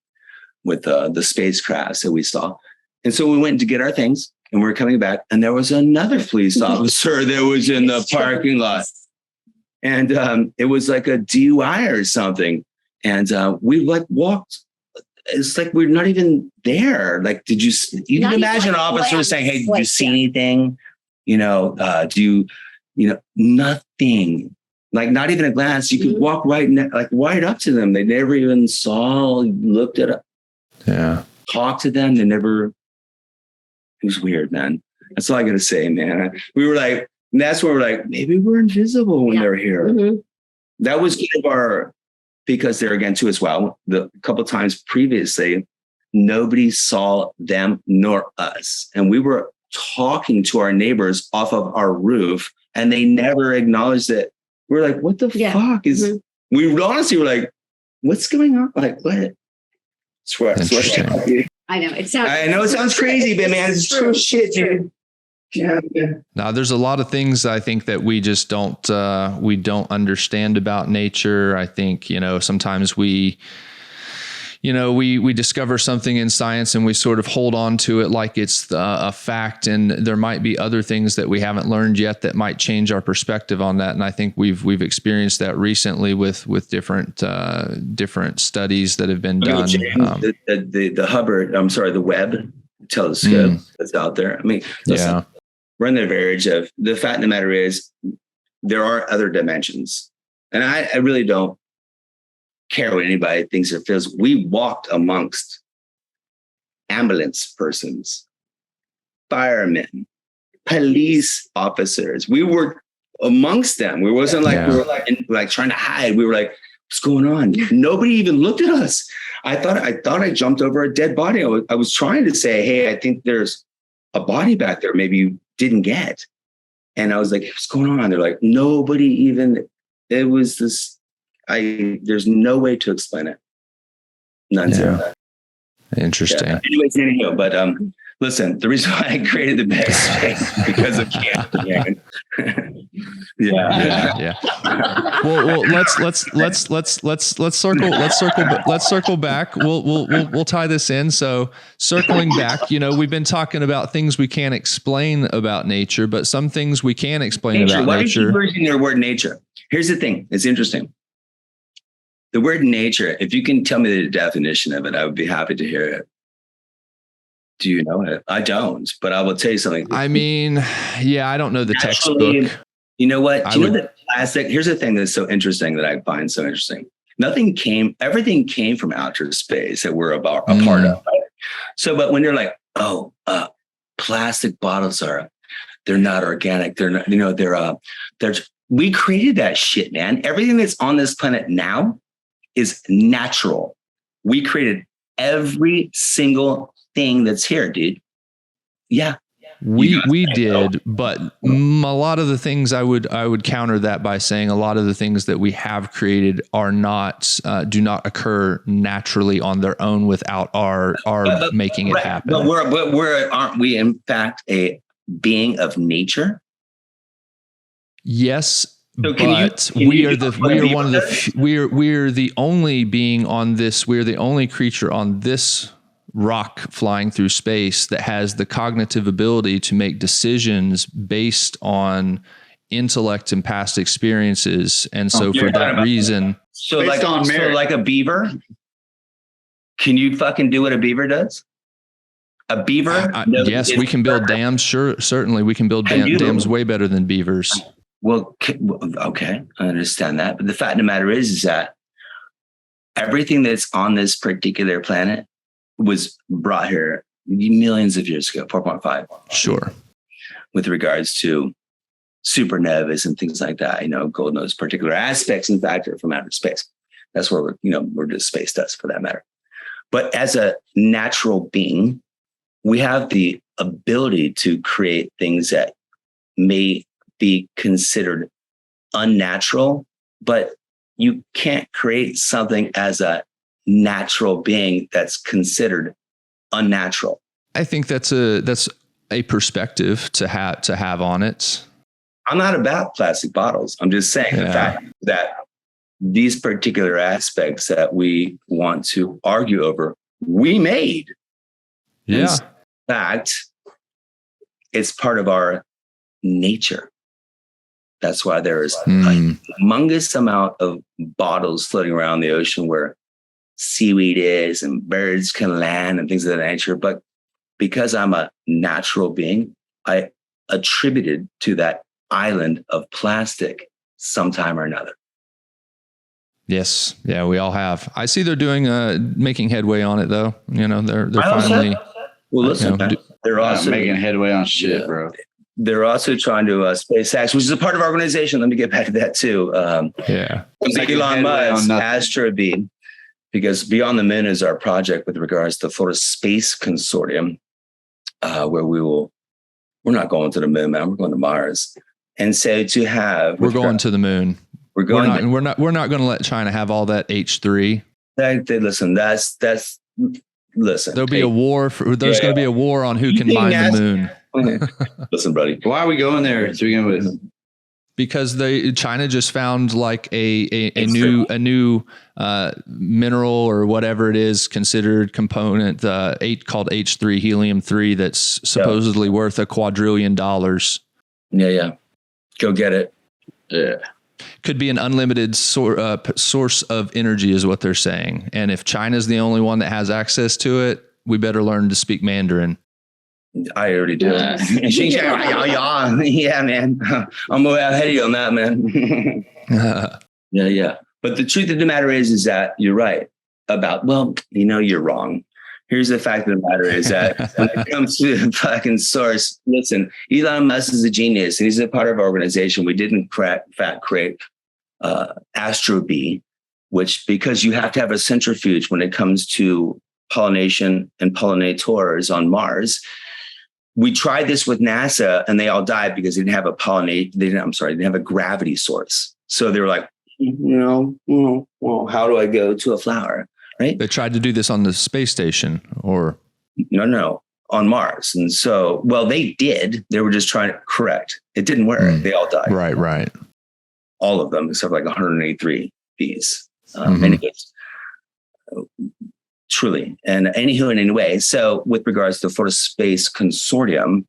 the spacecrafts that we saw. And so we went to get our things, and we were coming back, and there was another police officer that was in the parking lot. And it was like a DUI or something. And we walked. It's like we're not even there. Like, you can imagine an officer saying, hey, did you see anything? Do you, nothing. Like, not even a glance. You could walk right up to them. They never even looked at it, talked to them. They never. It was weird, man. That's all I got to say, man. We were like, and that's where we're like, maybe we're invisible when they're here. Mm-hmm. That was because there again too as well. The couple of times previously, nobody saw them nor us, and we were talking to our neighbors off of our roof, and they never acknowledged it. We're like, what the fuck is? Mm-hmm. We honestly were like, what's going on? Like, what? Swear. I know it sounds crazy, but man, it's true shit, dude. Yeah. Now, there's a lot of things I think that we just don't understand about nature. I think, sometimes we discover something in science and we sort of hold on to it like it's a fact. And there might be other things that we haven't learned yet that might change our perspective on that. And I think we've experienced that recently with different studies that have been done. James, the Webb telescope that's out there. I mean, listen, we're on the verge of, the fact of the matter is there are other dimensions. And I really don't care what anybody thinks or feels. We walked amongst ambulance persons, firemen, police officers. We were amongst them. We wasn't we were like trying to hide. We were like, what's going on? Nobody even looked at us. I thought I jumped over a dead body. I was trying to say, hey, I think there's a body back there. Maybe you didn't get. And I was like, what's going on? They're like, nobody even, it was this, there's no way to explain it. None. Zero. Interesting. Anyhow, but listen, the reason why I created the best space because of cancer. Yeah. Well, let's circle back. We'll tie this in. So circling back, we've been talking about things we can't explain about nature, but some things we can explain about Why nature. Why are you using the word nature? Here's the thing. It's interesting. The word nature, if you can tell me the definition of it, I would be happy to hear it. Do you know it? I don't, but I will tell you something. I mean, yeah, I don't know the Actually, textbook. You know what? Do you know the plastic? Here's the thing that's so interesting that I find so interesting. Everything came from outer space that we're a part of. Right? So, but when you're like, plastic bottles they're not organic. They're not, we created that shit, man. Everything that's on this planet now is natural. We created every single thing that's here, dude. Yeah. We did, but a lot of the things I would counter that by saying a lot of the things that we have created are not do not occur naturally on their own without our making it happen. But aren't we in fact a being of nature? Yes, so we are the only being on this. We're the only creature on this rock flying through space that has the cognitive ability to make decisions based on intellect and past experiences. And so for that reason, so like a beaver, can you fucking do what a beaver does? A beaver? Yes, we can build dams. Sure. Certainly we can build dams way better than beavers. Well, okay. I understand that. But the fact of the matter is that everything that's on this particular planet was brought here millions of years ago, 4.5. Sure. With regards to supernovas and things like that, gold knows particular aspects, in fact, are from outer space. That's where we're just space dust for that matter. But as a natural being, we have the ability to create things that may be considered unnatural, but you can't create something as a natural being that's considered unnatural. I think that's a perspective to have on it. I'm not about plastic bottles. I'm just saying the fact that these particular aspects that we want to argue over, we made. Yeah. In fact, it's part of our nature. That's why there is a humongous amount of bottles floating around the ocean where seaweed is and birds can land and things of that nature. But because I'm a natural being, I attributed to that island of plastic sometime or another. Yes. Yeah, we all have. I see they're doing making headway on it though. They're finally. Well, listen, they're also making headway on shit, bro. They're also trying to SpaceX, which is a part of our organization. Let me get back to that too. Elon Musk, Astro Beam, because Beyond the Moon is our project with regards to Florida Space Consortium, where we're not going to the moon, man. We're going to Mars. And so we're going to the moon. We're not going to let China have all that H3. Listen, listen. There'll be a war. There's going to be a war on who can mine the moon. Listen, buddy. Why are we going there to begin with? Because China just found like a new mineral or whatever it is considered component called H3 helium-3 that's supposedly worth $2 quadrillion. Yeah. Go get it. Yeah. Could be an unlimited source of energy is what they're saying. And if China's the only one that has access to it, we better learn to speak Mandarin. I already do. Yeah, man. I'm ahead of you on that, man. Yeah. But the truth of the matter is that you're right about, you're wrong. Here's the fact of the matter is that when it comes to the fucking source, listen, Elon Musk is a genius. And he's a part of our organization. We did in fact create Astro Bee, which because you have to have a centrifuge when it comes to pollination and pollinators on Mars. We tried this with NASA and they all died because they didn't have they didn't have a gravity source. So they were like, well, how do I go to a flower? Right? They tried to do this on the space station or? No, on Mars. And so, they did. They were just trying to correct. It didn't work. They all died. Right. All of them, except like 183 bees. Anyways, truly. And anyway, so with regards to the Florida Space Consortium,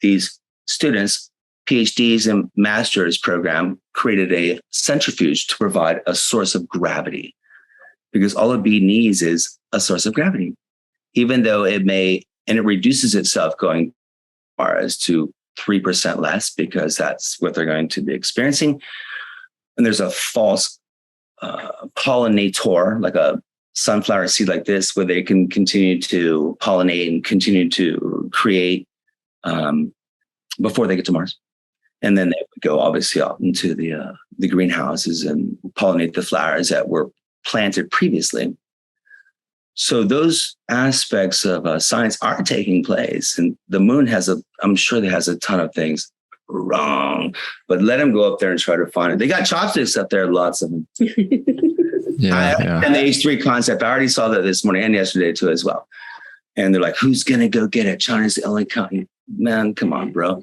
these students, PhDs and master's program, created a centrifuge to provide a source of gravity. Because all a bee needs is a source of gravity. Even though it may and it reduces itself going Mars to 3% less because that's what they're going to be experiencing. And there's a false pollinator, like a sunflower seed like this, where they can continue to pollinate and continue to create before they get to Mars. And then they would go obviously out into the greenhouses and pollinate the flowers that were planted previously. So those aspects of science are taking place, and the moon I'm sure it has a ton of things wrong, but let them go up there and try to find it. They got chopsticks up there, lots of them. And the H3 concept, I already saw that this morning and yesterday too as well. And they're like, who's going to go get it? China's the only country. Man, come on, bro.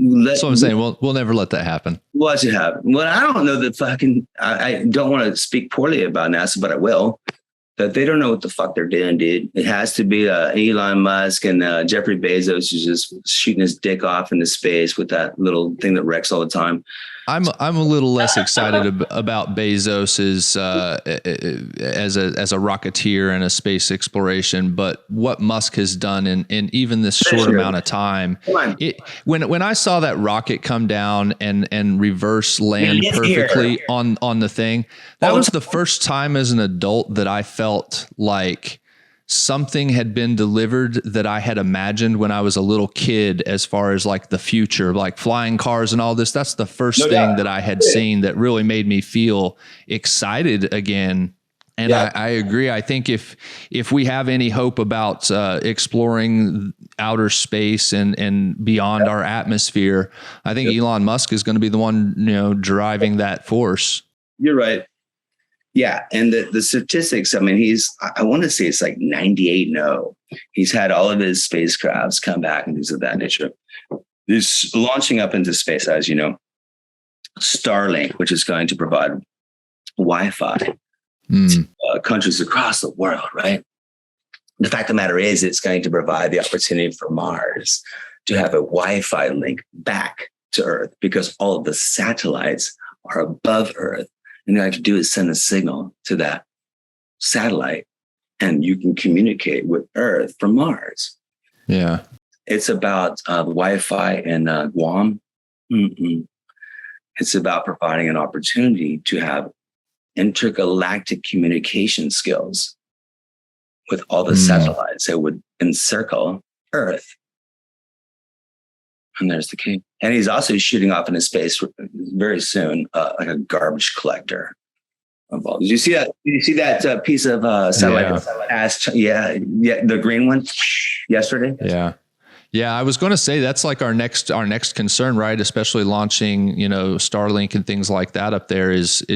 That's what I'm saying. We'll never let that happen. Watch it happen. Well, I don't know I don't want to speak poorly about NASA, but I will. That they don't know what the fuck they're doing, dude. It has to be Elon Musk and Jeffrey Bezos who's just shooting his dick off into space with that little thing that wrecks all the time. I'm a little less excited about Bezos as a rocketeer and a space exploration, but what Musk has done in even this short amount of time. When I saw that rocket come down and reverse land perfectly on the thing, that was the first time as an adult that I felt like something had been delivered that I had imagined when I was a little kid, as far as like the future, like flying cars and all this. That's the first thing that I had seen that really made me feel excited again. And I agree. I think if we have any hope about exploring outer space and beyond our atmosphere, I think Elon Musk is going to be the one, driving that force. You're right. Yeah. And the statistics, I mean, I want to say it's like 98. He's had all of his spacecrafts come back and things of that nature. He's launching up into space, as you know, Starlink, which is going to provide Wi-Fi to countries across the world, right? The fact of the matter is it's going to provide the opportunity for Mars to have a Wi-Fi link back to Earth, because all of the satellites are above Earth. And all you have to do is send a signal to that satellite and you can communicate with Earth from Mars. Yeah. It's about the Wi-Fi in Guam. It's about providing an opportunity to have intergalactic communication skills with all the satellites that would encircle Earth. And there's the key. And he's also shooting off into space very soon, like a garbage collector. Did you see that? Did you see that piece of satellite? Yeah, the green one yesterday. Yeah. I was going to say that's like our next concern, right? Especially launching, Starlink and things like that up there.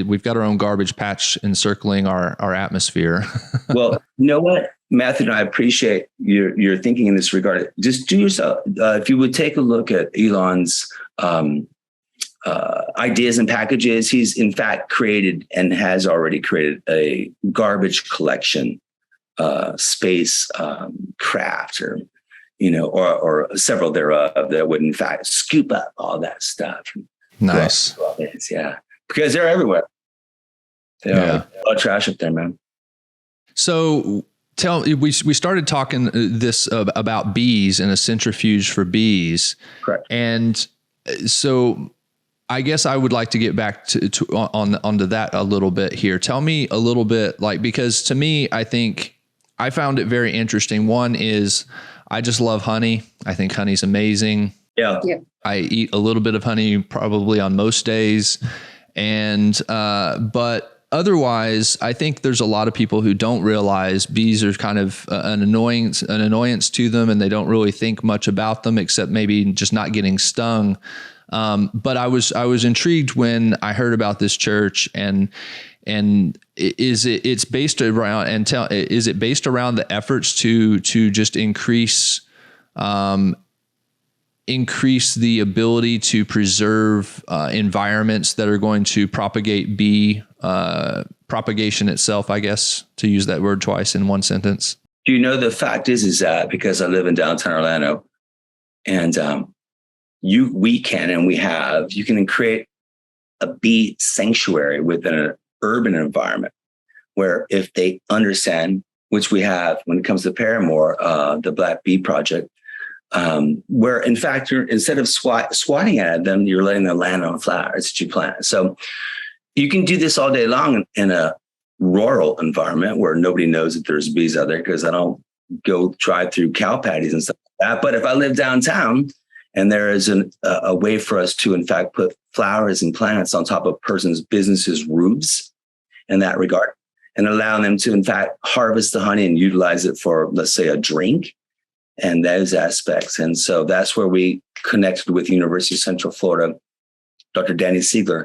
We've got our own garbage patch encircling our atmosphere. Well, you know what, Matthew, I appreciate your thinking in this regard. Just do yourself, if you would take a look at Elon's ideas and packages, he's in fact created and has already created a garbage collection space craft, or several thereof that would in fact scoop up all that stuff. Nice. Yeah, because they're everywhere. A lot of trash up there, man. So we started talking this about bees and a centrifuge for bees. Correct. And so I guess I would like to get back onto that a little bit here. Tell me a little bit, because to me, I think I found it very interesting. One is I just love honey. I think honey's amazing. Yeah. I eat a little bit of honey probably on most days. And, but otherwise, I think there's a lot of people who don't realize bees are kind of an annoyance to them, and they don't really think much about them except maybe just not getting stung. But I was intrigued when I heard about this church, and is it based around the efforts to just increase the ability to preserve environments that are going to propagate bee propagation itself, I guess, to use that word twice in one sentence? Do you know, the fact is that because I live in downtown Orlando, and you can create a bee sanctuary within an urban environment where, if they understand which we have when it comes to Paramore, the Black Bee Project, where in fact, instead of swatting at them, you're letting them land on flowers that you plant. So you can do this all day long in a rural environment where nobody knows that there's bees out there, because I don't go drive through cow patties and stuff like that. But if I live downtown and there is a way for us to, in fact, put flowers and plants on top of businesses' roofs in that regard, and allow them to, in fact, harvest the honey and utilize it for, let's say, a drink and those aspects. And so that's where we connected with University of Central Florida, Dr. Danny Siegler,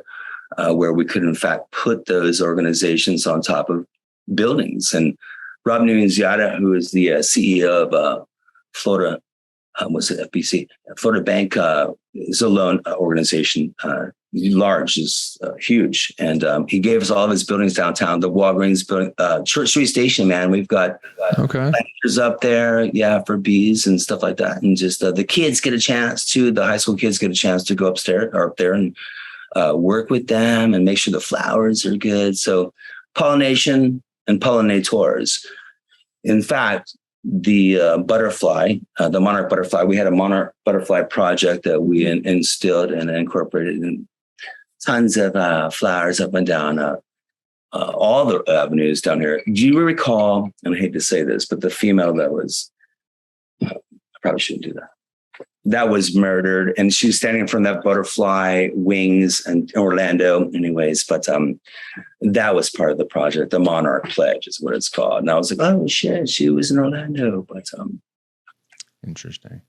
where we could, in fact, put those organizations on top of buildings. And Rob Nunziata, who is the CEO of Florida, what's it, FBC? Florida Bank is a loan organization, large, is huge. And he gave us all of his buildings downtown, the Walgreens building, Church Street Station, man. We've got planters up there, for bees and stuff like that. And just the kids get a chance to, the high school kids get a chance to go upstairs or up there and work with them and make sure the flowers are good. So pollination and pollinators. In fact, the butterfly, the monarch butterfly, we had a monarch butterfly project that we instilled and incorporated in tons of flowers up and down all the avenues down here. Do you recall, and I hate to say this, but the female that was, I probably shouldn't do that was murdered, and she was standing in front of that butterfly wings in Orlando anyways, but that was part of the project. The Monarch Pledge is what it's called. And I was like, oh shit, she was in Orlando. But interesting.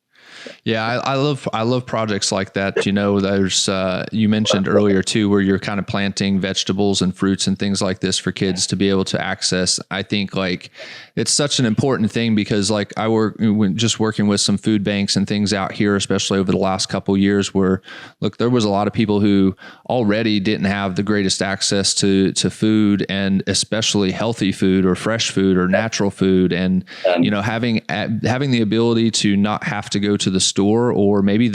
Yeah, I love projects like that. You know, there's you mentioned earlier too, where you're kind of planting vegetables and fruits and things like this for kids to be able to access. I think like it's such an important thing, because like I just working with some food banks and things out here, especially over the last couple of years, where look, there was a lot of people who already didn't have the greatest access to food, and especially healthy food or fresh food or natural food. And, you know, having the ability to not have to go to the store, or maybe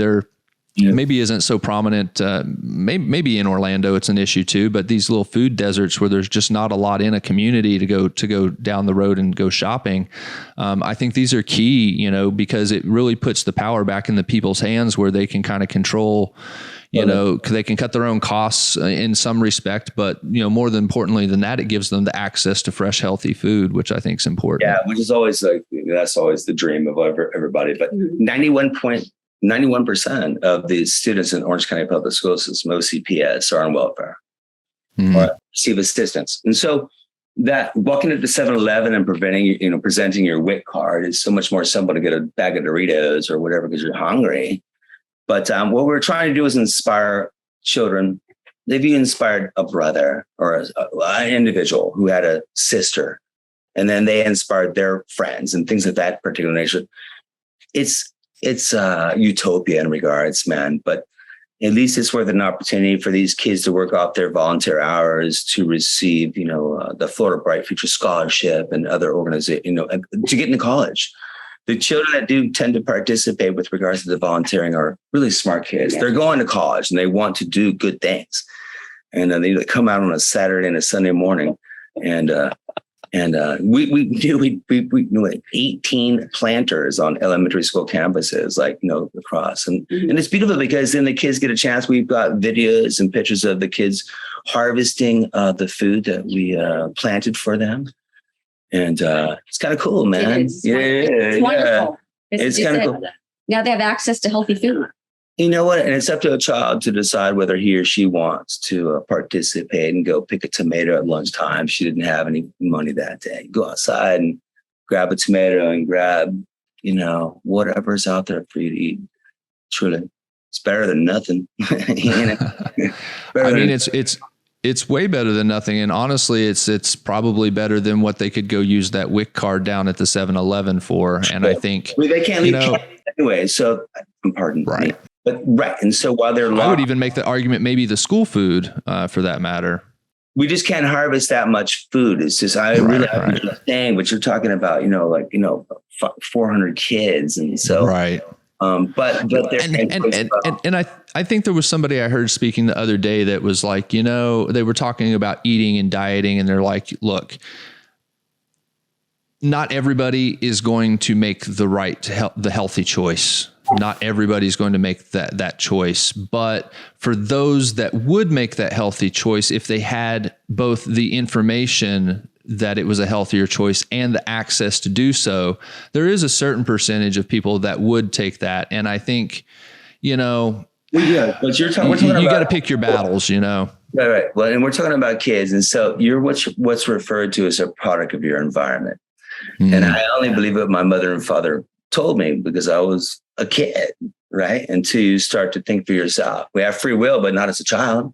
maybe isn't so prominent. Maybe in Orlando it's an issue too, but these little food deserts where there's just not a lot in a community to go down the road and go shopping. I think these are key, you know, because it really puts the power back in the people's hands, where they can kind of control, you know, they can cut their own costs in some respect, but, you know, more than importantly than that, it gives them the access to fresh, healthy food, which I think is important. Yeah, which is always that's always the dream of everybody. But 91% of the students in Orange County Public School System, OCPS, are on welfare or receive assistance. And so that walking into 7-Eleven and presenting your WIC card is so much more simple to get a bag of Doritos or whatever because you're hungry. But what we're trying to do is inspire children. If you inspired a brother or an individual who had a sister, and then they inspired their friends and things of that particular nature, it's utopia in regards, man. But at least it's worth an opportunity for these kids to work off their volunteer hours to receive, the Florida Bright Future Scholarship and other organizations, to get into college. The children that do tend to participate with regards to the volunteering are really smart kids. Yeah. They're going to college and they want to do good things. And they come out on a Saturday and a Sunday morning, and we do like 18 planters on elementary school campuses, across. And it's beautiful because then the kids get a chance. We've got videos and pictures of the kids harvesting the food that we planted for them. And it's kind of cool, man. It's wonderful. It's kind of cool. Now they have access to healthy food. You know what? And it's up to a child to decide whether he or she wants to participate and go pick a tomato at lunchtime. She didn't have any money that day. Go outside and grab a tomato and grab, whatever's out there for you to eat. Truly, it's better than nothing. It's way better than nothing. And honestly, it's probably better than what they could go use that WIC card down at the 7-Eleven for. And I think they can't leave anyway. So pardon me. But right. And so while they're I would even make the argument, maybe the school food for that matter. We just can't harvest that much food. It's just, I really understand what you're talking about, 400 kids. And so, right. But I think there was somebody I heard speaking the other day that was like, they were talking about eating and dieting, and they're like, look, not everybody is going to make the healthy choice. Not everybody's going to make that choice, but for those that would make that healthy choice, if they had both the information that it was a healthier choice and the access to do so, there is a certain percentage of people that would take that. And I think, Well, yeah, but you got to pick your battles, Right. Well, and we're talking about kids. And so you're what's referred to as a product of your environment. And I only believe what my mother and father told me because I was a kid, right? Until you start to think for yourself. We have free will, but not as a child.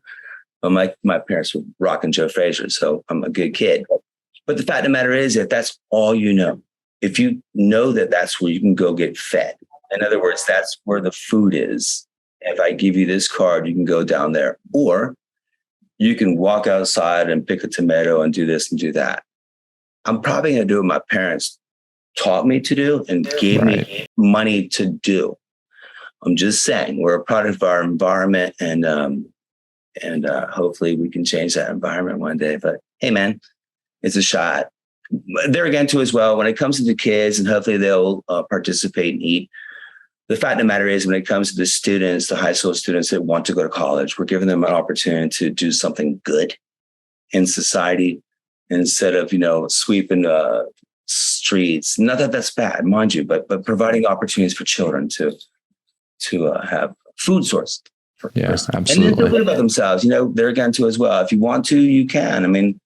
But my parents were rocking Joe Frazier, so I'm a good kid. But the fact of the matter is, if that's all you know, if you know that that's where you can go get fed, in other words, that's where the food is. If I give you this card, you can go down there. Or you can walk outside and pick a tomato and do this and do that. I'm probably going to do what my parents taught me to do and gave me money to do. I'm just saying we're a product of our environment, and hopefully we can change that environment one day. But hey, man, it's a shot. There again, too, as well, when it comes to the kids, and hopefully they'll participate and eat. The fact of the matter is, when it comes to the students, the high school students that want to go to college, we're giving them an opportunity to do something good in society instead of, sweeping streets. Not that that's bad, mind you, but providing opportunities for children to have food source. Yeah, absolutely. And then feel good about themselves. There again too as well. If you want to, you can. I mean,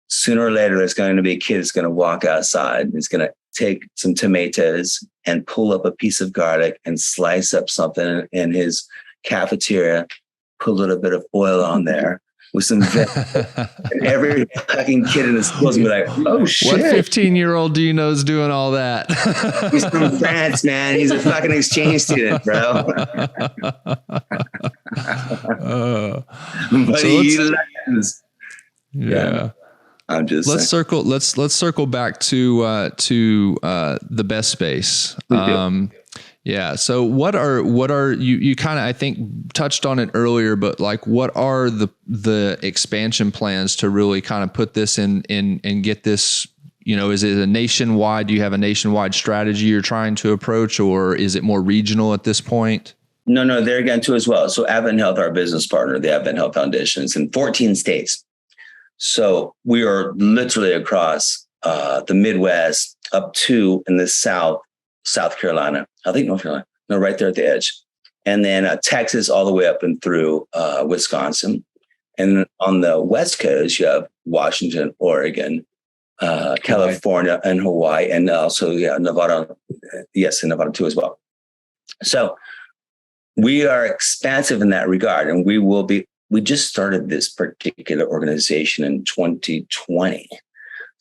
sooner or later, there's going to be a kid that's going to walk outside. He's going to take some tomatoes and pull up a piece of garlic and slice up something in his cafeteria, put a little bit of oil on there with some and every fucking kid in the school is going to be like, oh shit. What 15-year-old do you know is doing all that? He's from France, man. He's a fucking exchange student, bro. But he learns. Yeah. I'm just let's circle back to the best space. Yeah. So what are you kind of, I think, touched on it earlier, but like, what are the expansion plans to really kind of put this in and get this, is it a nationwide, do you have a nationwide strategy you're trying to approach, or is it more regional at this point? No, there again too as well. So Advent Health, our business partner, the Advent Health Foundation, is in 14 states. So we are literally across the Midwest up to in the South Carolina, I think North Carolina, no, right there at the edge. And then Texas all the way up and through Wisconsin. And on the West Coast, you have Washington, Oregon, California, and Hawaii, and also, Nevada. Yes, and Nevada too as well. So we are expansive in that regard, and we just started this particular organization in 2020.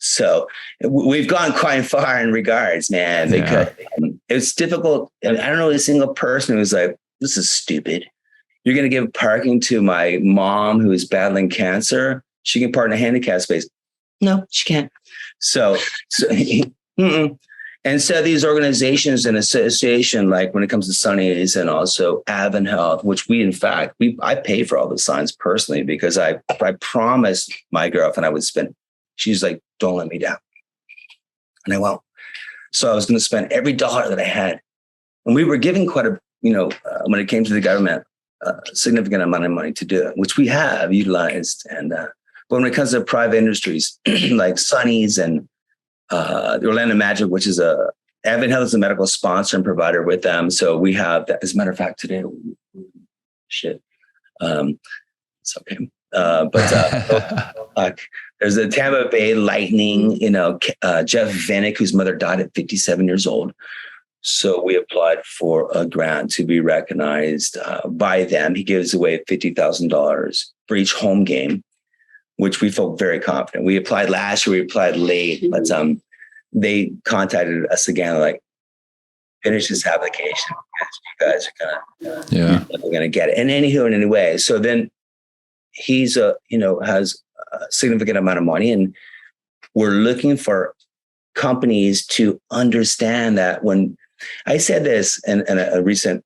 So we've gone quite far in regards, man, because it's difficult. I don't know a single person who's like, this is stupid. You're going to give parking to my mom who is battling cancer. She can park in a handicap space. No, she can't. So And so these organizations and association, like when it comes to Sunny's and also Advent Health, which I pay for all the signs personally because I promised my girlfriend I would spend. She's like, don't let me down. And I won't. So I was going to spend every dollar that I had. And we were giving quite a, when it came to the government, a significant amount of money to do it, which we have utilized. And but when it comes to private industries like Sunny's and the Orlando Magic, which is Advent Health is a medical sponsor and provider with them. So we have that. As a matter of fact, today, it's okay. But there's the Tampa Bay Lightning, Jeff Vanek, whose mother died at 57 years old. So we applied for a grant to be recognized by them. He gives away $50,000 for each home game, which we felt very confident. We applied last year, we applied late, but they contacted us again, like, finish this application because you guys are gonna get it. And anywho, in any way. So then he's has a significant amount of money, and we're looking for companies to understand that. When I said this in a recent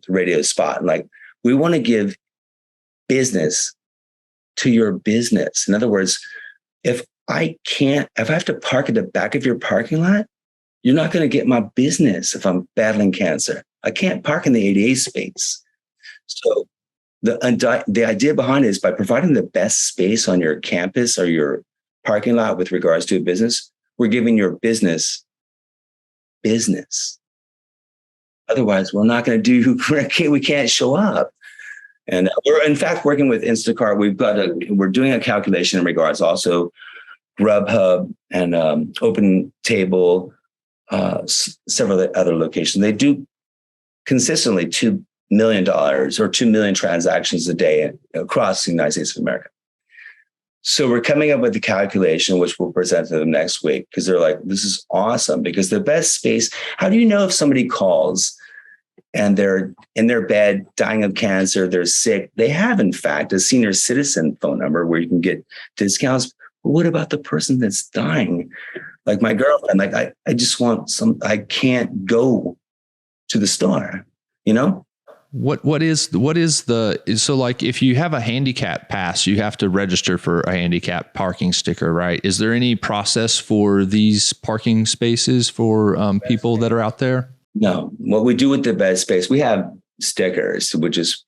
radio spot, like, we want to give business to your business. In other words, if if I have to park at the back of your parking lot, you're not going to get my business if I'm battling cancer. I can't park in the ADA space. So the idea behind it is by providing the best space on your campus or your parking lot with regards to a business, we're giving your business. Otherwise, we're not going to do, we can't show up. And we're in fact working with Instacart. We're doing a calculation in regards also Grubhub and Open Table, several other locations. They do consistently $2 million or 2 million transactions a day across the United States of America. So we're coming up with the calculation, which we'll present to them next week, because they're like, this is awesome. Because the best space, how do you know if somebody calls and they're in their bed dying of cancer, they're sick? They have, in fact, a senior citizen phone number where you can get discounts. But what about the person that's dying? Like my girlfriend, like I just want I can't go to the store, you know? What is so like if you have a handicap pass, you have to register for a handicap parking sticker, right? Is there any process for these parking spaces for people that are out there? No. What we do with the best space, we have stickers, which is,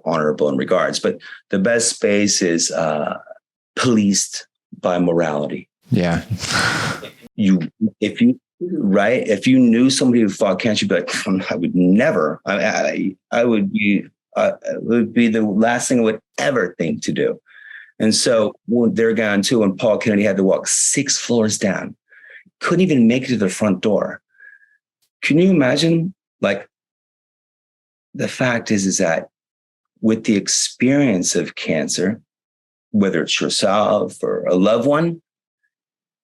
honorable in regards, but the best space is policed by morality. Yeah. If you knew somebody who fought cancer, you'd be like, I would never. I would be. It would be the last thing I would ever think to do. And so when they're gone too, when Paul Kennedy had to walk 6 floors down, couldn't even make it to the front door. Can you imagine? Like, the fact is that with the experience of cancer, whether it's yourself or a loved one,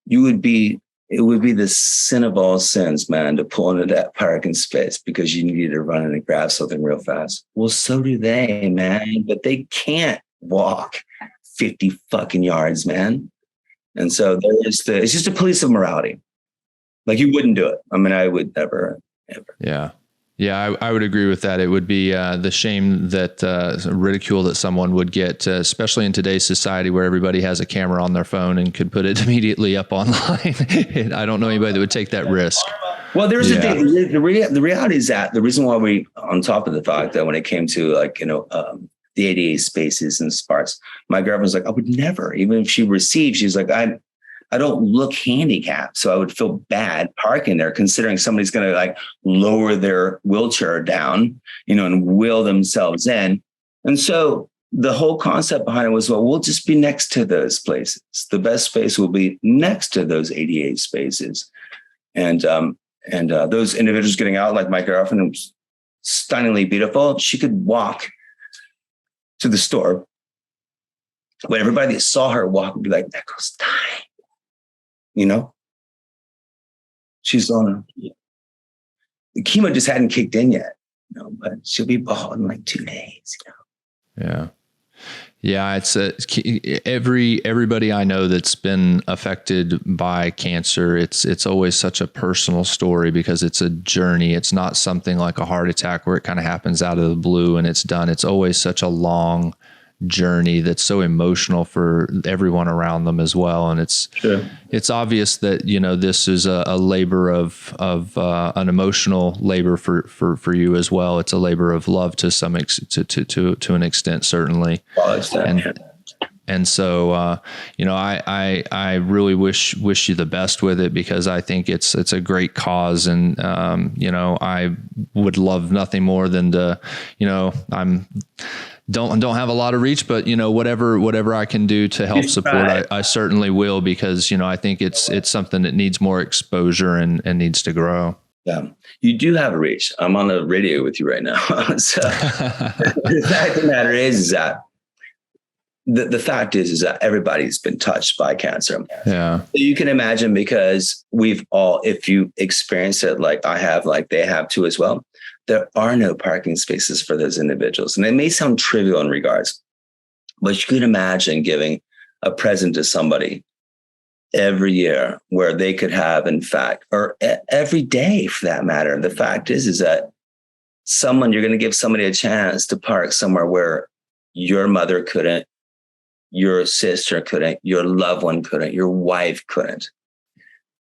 it would be the sin of all sins, man, to pull into that parking space because you needed to run in and grab something real fast. Well, so do they, man, but they can't walk 50 fucking yards, man. And so it's just a police of morality. Like, you wouldn't do it. I mean, I would never, ever. Yeah. Yeah, I would agree with that. It would be the shame that ridicule that someone would get, especially in today's society where everybody has a camera on their phone and could put it immediately up online. I don't know anybody that would take that risk. Well, there's the thing. The reality is that the reason why we, on top of the fact that when it came to the ADA spaces and parts, my girlfriend was like, I would never, even if she received, she's like, I don't look handicapped, so I would feel bad parking there, considering somebody's going to lower their wheelchair down, and wheel themselves in. And so the whole concept behind it was, well, we'll just be next to those places. The best space will be next to those ADA spaces. And those individuals getting out, like my girlfriend, was stunningly beautiful. She could walk to the store. When everybody that saw her walk would be like, that girl's dying. She's on her. The chemo just hadn't kicked in yet, but she'll be bald in like 2 days. Yeah. Yeah. It's everybody I know that's been affected by cancer. It's always such a personal story because it's a journey. It's not something like a heart attack where it kind of happens out of the blue and it's done. It's always such a long journey that's so emotional for everyone around them as well. And it's obvious that, this is a labor of an emotional labor for you as well. It's a labor of love to some to an extent, certainly. And so, I really wish you the best with it because I think it's a great cause. And, I would love nothing more than to, don't have a lot of reach, but whatever I can do to help support, I certainly will, because I think it's something that needs more exposure and needs to grow. Yeah, you do have a reach. I'm on the radio with you right now. So the fact of the matter is that the fact is that everybody's been touched by cancer. Yeah, so you can imagine, because we've all, if you experience it like I have, like they have too as well, there are no parking spaces for those individuals. And it may sound trivial in regards, but you could imagine giving a present to somebody every year where they could have, in fact, or every day for that matter. The fact is that you're going to give somebody a chance to park somewhere where your mother couldn't, Your sister couldn't, your loved one couldn't, your wife couldn't.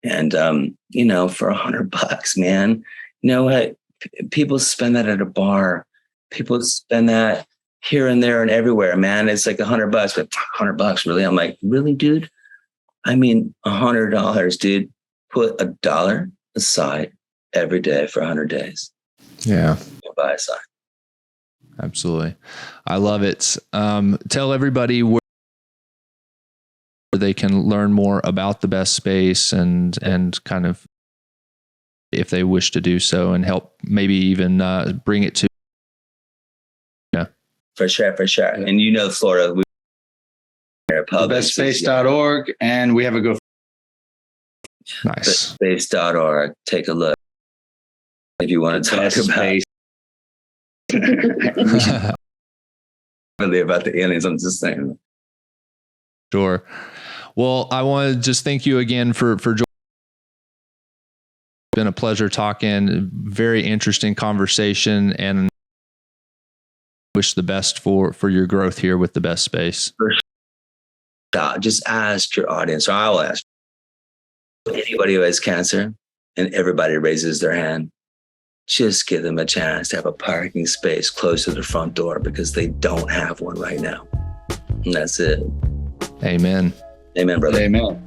And, for $100, man, you know what? People spend that at a bar. People spend that here and there and everywhere, man. It's like $100, but $100, really? I'm like, really, dude? I mean, $100, dude. Put $1 aside every day for 100 days. Yeah. Buy a sign. Absolutely. I love it. Tell everybody where they can learn more about the best space and kind of, if they wish to do so, and help maybe even bring it to. Yeah. For sure. And Florida, we thebestspace.org, and we have a go. Nice. Space.org. Take a look if you want to talk about really about the aliens. I'm just saying. Sure. Well, I want to just thank you again for joining. It's been a pleasure talking. Very interesting conversation, and wish the best for your growth here with the best space. Just ask your audience, or I'll ask anybody who has cancer, and everybody raises their hand. Just give them a chance to have a parking space close to the front door, because they don't have one right now. And that's it. Amen. Amen, brother. Amen.